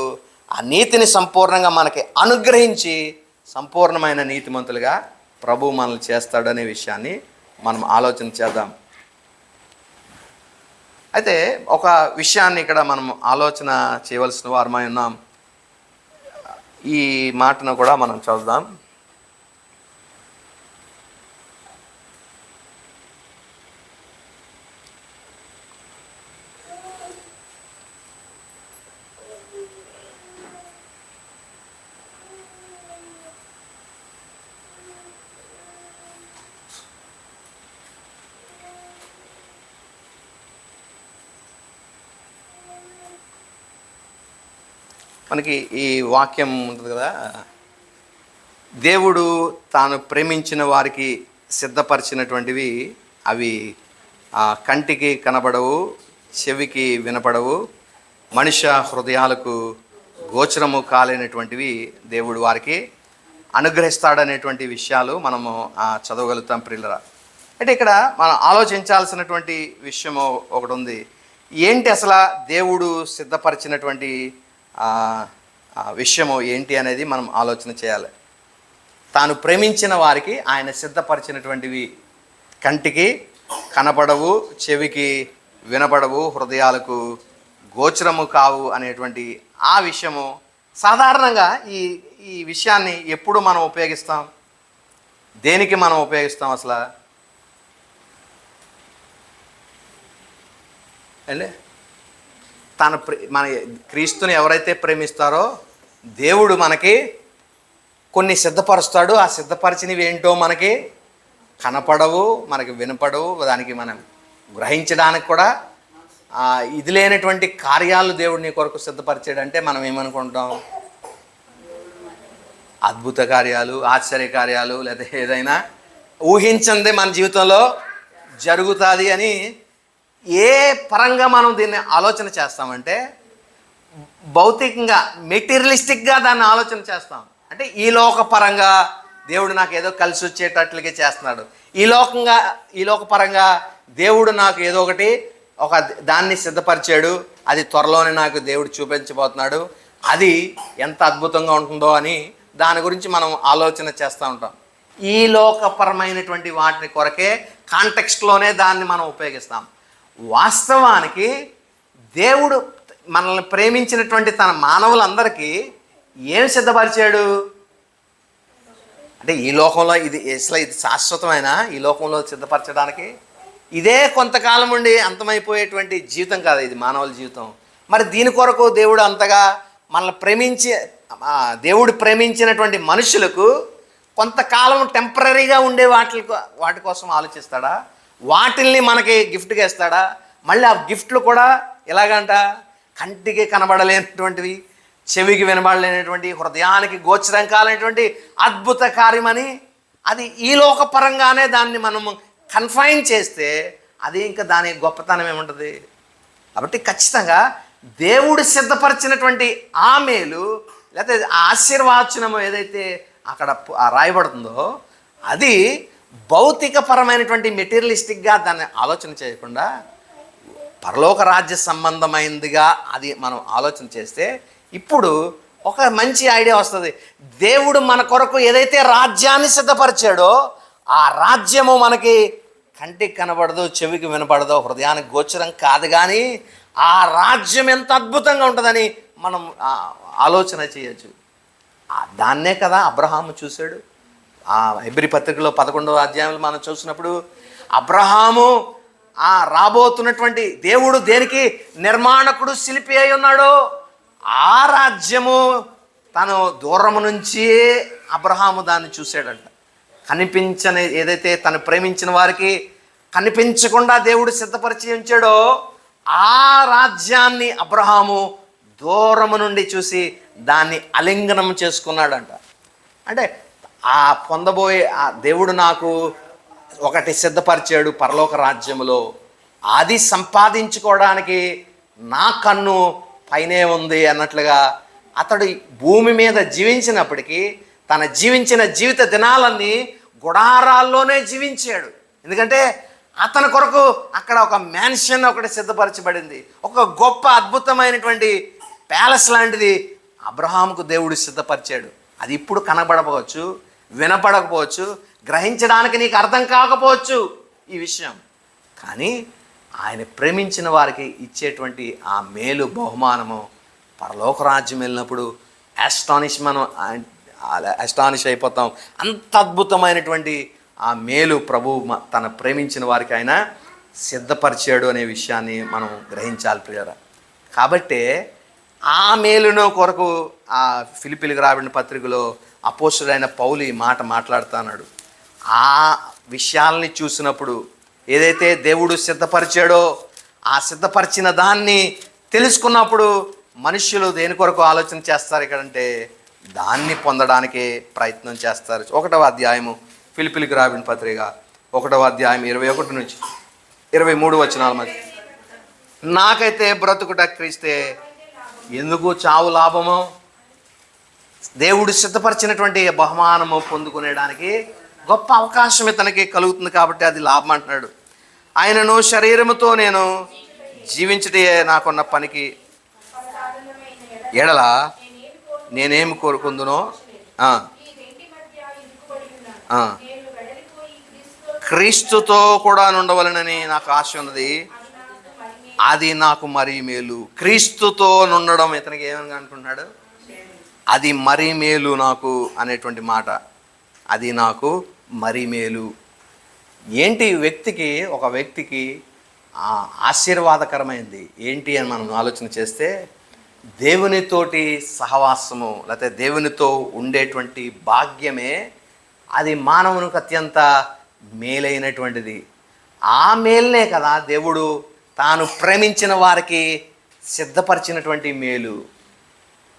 Speaker 1: ఆ నీతిని సంపూర్ణంగా మనకి అనుగ్రహించి సంపూర్ణమైన నీతిమంతులుగా ప్రభు మనల్ని చేస్తాడనే విషయాన్ని మనం ఆలోచన చేద్దాం. అయితే ఒక విషయాన్ని ఇక్కడ మనం ఆలోచన చేయవలసిన వారమై ఉన్నాం. ఈ మాటను కూడా మనం చదువుదాం. మనకి ఈ వాక్యం ఉంటుంది కదా, దేవుడు తాను ప్రేమించిన వారికి సిద్ధపరిచినటువంటివి అవి కంటికి కనబడవు, చెవికి వినపడవు, మనుష్య హృదయాలకు గోచరము కాలేనటువంటివి దేవుడు వారికి అనుగ్రహిస్తాడనేటువంటి విషయాలు మనము చదవగలుగుతాం ప్రియులరా. అంటే ఇక్కడ మనం ఆలోచించాల్సినటువంటి విషయము ఒకటి ఉంది. ఏంటి అసలు దేవుడు సిద్ధపరిచినటువంటి విషయము ఏంటి అనేది మనం ఆలోచన చేయాలి. తాను ప్రేమించిన వారికి ఆయన సిద్ధపరిచినటువంటివి కంటికి కనపడవు, చెవికి వినపడవు, హృదయాలకు గోచరము కావు అనేటువంటి ఆ విషయము సాధారణంగా ఈ ఈ విషయాన్ని ఎప్పుడు మనం ఉపయోగిస్తాం, దేనికి మనం ఉపయోగిస్తాం అసలు అంటే మన క్రీస్తుని ఎవరైతే ప్రేమిస్తారో దేవుడు మనకి కొన్ని సిద్ధపరుస్తాడు. ఆ సిద్ధపరిచినవి ఏంటో మనకి కనపడవు, మనకి వినపడవు, దానికి మనం గ్రహించడానికి కూడా ఇది లేనటువంటి కార్యాలు దేవుడు నీ కొరకు సిద్ధపరిచాడంటే మనం ఏమనుకుంటాం, అద్భుత కార్యాలు, ఆశ్చర్య కార్యాలు, లేదా ఏదైనా ఊహించందే మన జీవితంలో జరుగుతుంది అని ఏ పరంగా మనం దీన్ని ఆలోచన చేస్తామంటే భౌతికంగా మెటీరియలిస్టిక్గా దాన్ని ఆలోచన చేస్తాం. అంటే ఈ లోకపరంగా దేవుడు నాకు ఏదో కలిసి వచ్చేటట్లుగా చేస్తున్నాడు, ఈ లోకపరంగా దేవుడు నాకు ఏదో ఒక దాన్ని సిద్ధపరిచాడు, అది త్వరలోనే నాకు దేవుడు చూపించబోతున్నాడు, అది ఎంత అద్భుతంగా ఉంటుందో అని దాని గురించి మనం ఆలోచన చేస్తూ ఉంటాం. ఈ లోకపరమైనటువంటి వాటిని కొరకే కాంటెక్స్ట్లోనే దాన్ని మనం ఉపయోగిస్తాం. వాస్తవానికి దేవుడు మనల్ని ప్రేమించినటువంటి తన మానవులందరికీ ఏం సిద్ధపరిచాడు అంటే ఈ లోకంలో ఇది శాశ్వతమైన ఈ లోకంలో సిద్ధపరచడానికి ఇదే కొంతకాలం ఉండి అంతమైపోయేటువంటి జీవితం కాదు ఇది మానవుల జీవితం. మరి దీని కొరకు దేవుడు అంతగా మనల్ని దేవుడు ప్రేమించినటువంటి మనుషులకు కొంతకాలం టెంపరీగా ఉండే వాటి కోసం ఆలోచిస్తాడా, వాటిల్ని మనకి గిఫ్ట్గా ఇస్తాడా? మళ్ళీ ఆ గిఫ్ట్లు కూడా ఎలాగంట, కంటికి కనబడలేనటువంటివి, చెవికి వినబడలేనటువంటి, హృదయానికి గోచరం కాలేనటువంటి అద్భుత కార్యమని అది ఈ లోకపరంగానే దాన్ని మనము కన్ఫైన్ చేస్తే అది ఇంకా దాని గొప్పతనం ఏముంటుంది. కాబట్టి ఖచ్చితంగా దేవుడు సిద్ధపరిచినటువంటి ఆ మేలు లేకపోతే ఆశీర్వాచనము ఏదైతే అక్కడ రాయబడుతుందో అది భౌతికపరమైనటువంటి మెటీరియలిస్టిక్గా దాన్ని ఆలోచన చేయకుండా పరలోక రాజ్య సంబంధమైనదిగా అది మనం ఆలోచన చేస్తే ఇప్పుడు ఒక మంచి ఐడియా వస్తుంది. దేవుడు మన కొరకు ఏదైతే రాజ్యాన్ని సిద్ధపరిచాడో ఆ రాజ్యము మనకి కంటికి కనబడదు, చెవికి వినపడదు, హృదయానికి గోచరం కాదు, కానీ ఆ రాజ్యం ఎంత అద్భుతంగా ఉంటుందని మనం ఆలోచన చేయొచ్చు. దాన్నే కదా అబ్రహాము చూశాడు. హెబ్రీ పత్రికలో 11వ అధ్యాయంలో మనం చూసినప్పుడు అబ్రహాము రాబోతున్నటువంటి దేవుడు దేనికి నిర్మాణకుడు, శిల్పి అయి ఉన్నాడో ఆ రాజ్యము తను దూరము నుంచి అబ్రహాము దాన్ని చూశాడంట. కనిపించని ఏదైతే తను ప్రేమించిన వారికి కనిపించకుండా దేవుడు సిద్ధపరిచి ఉంచాడో ఆ రాజ్యాన్ని అబ్రహాము దూరము నుండి చూసి దాన్ని అలింగనం చేసుకున్నాడంట. అంటే పొందబోయే దేవుడు నాకు ఒకటి సిద్ధపరిచాడు పరలోక రాజ్యములో, అది సంపాదించుకోవడానికి నా కన్ను పైనే ఉంది అన్నట్లుగా అతడు భూమి మీద జీవించినప్పటికీ తన జీవించిన జీవిత దినాలన్నీ గుడారాల్లోనే జీవించాడు. ఎందుకంటే అతని కొరకు అక్కడ ఒక మ్యాన్షన్ ఒకటి సిద్ధపరచబడింది, ఒక గొప్ప అద్భుతమైనటువంటి ప్యాలెస్ లాంటిది అబ్రహాముకు దేవుడు సిద్ధపరిచాడు. అది ఇప్పుడు కనబడకపోవచ్చు, వినపడకపోవచ్చు, గ్రహించడానికి నీకు అర్థం కాకపోవచ్చు ఈ విషయం, కానీ ఆయన ప్రేమించిన వారికి ఇచ్చేటువంటి ఆ మేలు బహుమానము పరలోక రాజ్యం వెళ్ళినప్పుడు అస్టానిష్ అయిపోతాం. అంత అద్భుతమైనటువంటి ఆ మేలు ప్రభు తన ప్రేమించిన వారికి ఆయన సిద్ధపరిచాడు అనే విషయాన్ని మనం గ్రహించాలి ప్రియరా. కాబట్టే ఆ మేలును కొరకు ఆ ఫిలిప్పీలకు రాబడిన పత్రికలో అపోస్తలుడైన పౌలు ఈ మాట మాట్లాడుతున్నాడు. ఆ విషయాల్ని చూసినప్పుడు ఏదైతే దేవుడు సిద్ధపరిచాడో ఆ సిద్ధపరిచిన దాన్ని తెలుసుకున్నప్పుడు మనుష్యులు దేని కొరకు ఆలోచన చేస్తారు ఇక్కడంటే దాన్ని పొందడానికే ప్రయత్నం చేస్తారు. 1వ అధ్యాయము ఫిలిప్పీలకు రాసిన పత్రిక 1వ అధ్యాయం 21 నుంచి 23 వచనాల మధ్య, నాకైతే బ్రతుకుట క్రీస్తే, ఎందుకు చావు లాభము? దేవుడు సిద్ధపరిచినటువంటి బహుమానము పొందుకునేడానికి గొప్ప అవకాశం ఇతనికి కలుగుతుంది కాబట్టి అది లాభం అంటున్నాడు. ఆయనను శరీరముతో నేను జీవించుటే నాకున్న పనికి ఎడల నేనేమి కోరుకుందునో క్రీస్తుతో కూడా నుండవలనని నాకు ఆశ ఉన్నది, అది నాకు మరీ మేలు. క్రీస్తుతో నుండడం ఇతనికి ఏమని అనుకుంటున్నాడు? అది మరీ మేలు నాకు అనేటువంటి మాట, అది నాకు మరీ మేలు. ఏంటి ఒక వ్యక్తికి ఆశీర్వాదకరమైంది ఏంటి అని మనం ఆలోచన చేస్తే, దేవునితోటి సహవాసము లేకపోతే దేవునితో ఉండేటువంటి భాగ్యమే అది మానవునికి అత్యంత మేలైనటువంటిది. ఆ మేలునే కదా దేవుడు తాను ప్రేమించిన వారికి సిద్ధపరిచినటువంటి మేలు.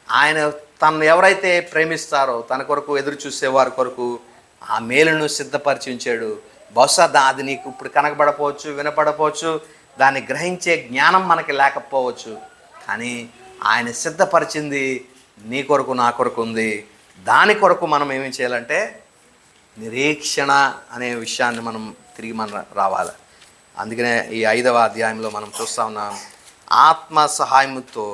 Speaker 1: ఆయన తను ఎవరైతే ప్రేమిస్తారో తన కొరకు ఎదురు చూసేవారి కొరకు ఆ మేలును సిద్ధపరిచి ఉంచాడు. బహుశా అది నీకు ఇప్పుడు కనకబడపోవచ్చు, వినపడపోవచ్చు, దాన్ని గ్రహించే జ్ఞానం మనకి లేకపోవచ్చు, కానీ ఆయన సిద్ధపరిచింది నీ కొరకు నా కొరకు ఉంది. దాని కొరకు మనం ఏమి చేయాలంటే నిరీక్షణ అనే విషయాన్ని మనం తిరిగి రావాలి. అందుకనే ఈ 5వ అధ్యాయంలో మనం చూస్తూ ఉన్నాం, ఆత్మ సహాయంతో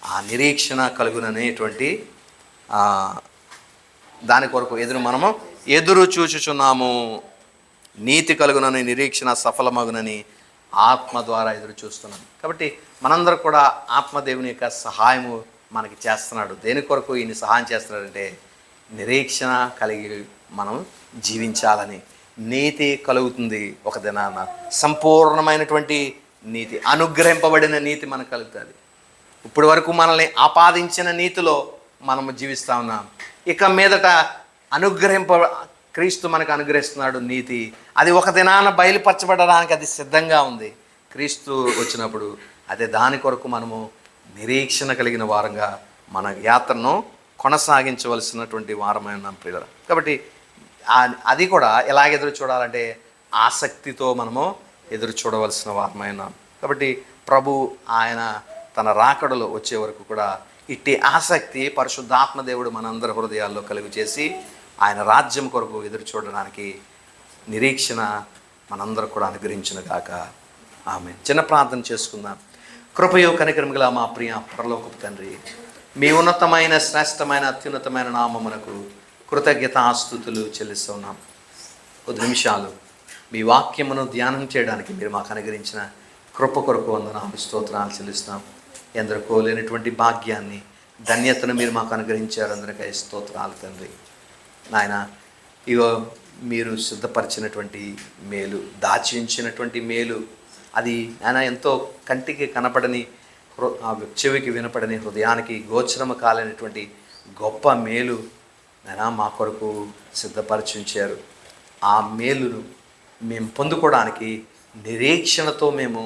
Speaker 1: ఆ నిరీక్షణ కలుగుననేటువంటి దాని కొరకు మనము ఎదురు చూచుచున్నాము. నీతి కలుగునని నిరీక్షణ సఫలమగునని ఆత్మ ద్వారా ఎదురు చూస్తున్నాం. కాబట్టి మనందరూ కూడా ఆత్మదేవుని యొక్క సహాయము మనకి చేస్తున్నాడు. దేని కొరకు ఈయన సహాయం చేస్తున్నాడంటే నిరీక్షణ కలిగి మనం జీవించాలని. నీతి కలుగుతుంది ఒక దినాన, సంపూర్ణమైనటువంటి నీతి, అనుగ్రహింపబడిన నీతి మనకు కలుగుతుంది. ఇప్పటి వరకు మనల్ని ఆపాదించిన నీతిలో మనము జీవిస్తూ ఉన్నాం. ఇక మీదట క్రీస్తు మనకు అనుగ్రహిస్తున్నాడు నీతి. అది ఒక దినాన బయలుపరచబడడానికి అది సిద్ధంగా ఉంది. క్రీస్తు వచ్చినప్పుడు అదే దాని కొరకు మనము నిరీక్షణ కలిగిన వారంగా మన యాత్రను కొనసాగించవలసినటువంటి వారమైన ప్రియుల. కాబట్టి అది కూడా ఎలాగ ఎదురు చూడాలంటే ఆసక్తితో మనము ఎదురు చూడవలసిన వారమైన. కాబట్టి ప్రభు ఆయన తన రాకడలో వచ్చే వరకు కూడా ఇట్టి ఆసక్తి పరిశుద్ధాత్మ దేవుడు మనందరి హృదయాల్లో కలుగు చేసి ఆయన రాజ్యం కొరకు ఎదురు చూడడానికి నిరీక్షణ మనందరూ కూడా అనుగ్రహించిన గాక. ఆమె చిన్న ప్రార్థన చేసుకుందాం. కృపయో కనికరము గల మా ప్రియ పరలోకపు తండ్రి, మీ ఉన్నతమైన శ్రేష్టమైన అత్యున్నతమైన నామమునకు కృతజ్ఞతాస్తుతులు చెల్లిస్తున్నాం. కొద్ది నిమిషాలు మీ వాక్యమును ధ్యానం చేయడానికి మీరు మాకు అనుగ్రహించిన కృప కొరకు వందనాలు స్తోత్రాలు చెల్లిస్తున్నాం. ఎందరికో లేనటువంటి భాగ్యాన్ని ధన్యతను మీరు మాకు అనుగ్రహించారు. అందరికీ స్తోత్రాలు తండ్రి. నాయన, ఇగో మీరు సిద్ధపరిచినటువంటి మేలు, దాచి ఉంచినటువంటి మేలు, అది ఆయన ఎంతో కంటికి కనపడని, చెవికి వినపడని, హృదయానికి గోచరము కాలేనటువంటి గొప్ప మేలు ఆయన మా కొరకు సిద్ధపరిచి ఉంచారు. ఆ మేలును మేము పొందుకోవడానికి నిరీక్షణతో మేము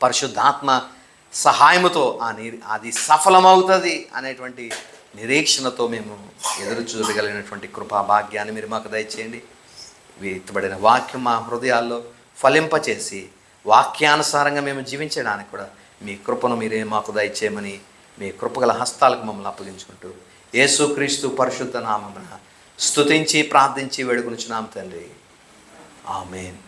Speaker 1: పరిశుద్ధాత్మ సహాయముతో అది సఫలమవుతుంది అనేటువంటి నిరీక్షణతో మేము ఎదురు చూడగలిగినటువంటి కృపా భాగ్యాన్ని మీరు మాకు దయచేయండి. విత్తబడిన వాక్యం మా హృదయాల్లో ఫలింపచేసి వాక్యానుసారంగా మేము జీవించడానికి కూడా మీ కృపను మీరే మాకు దయచేయమని మీ కృపగల హస్తాలకు మమ్మల్ని అప్పగించుకుంటూ యేసుక్రీస్తు పరిశుద్ధ నామమున స్తుతించి ప్రార్థించి వేడుకొనుచున్నాం తండ్రి. ఆమేన్.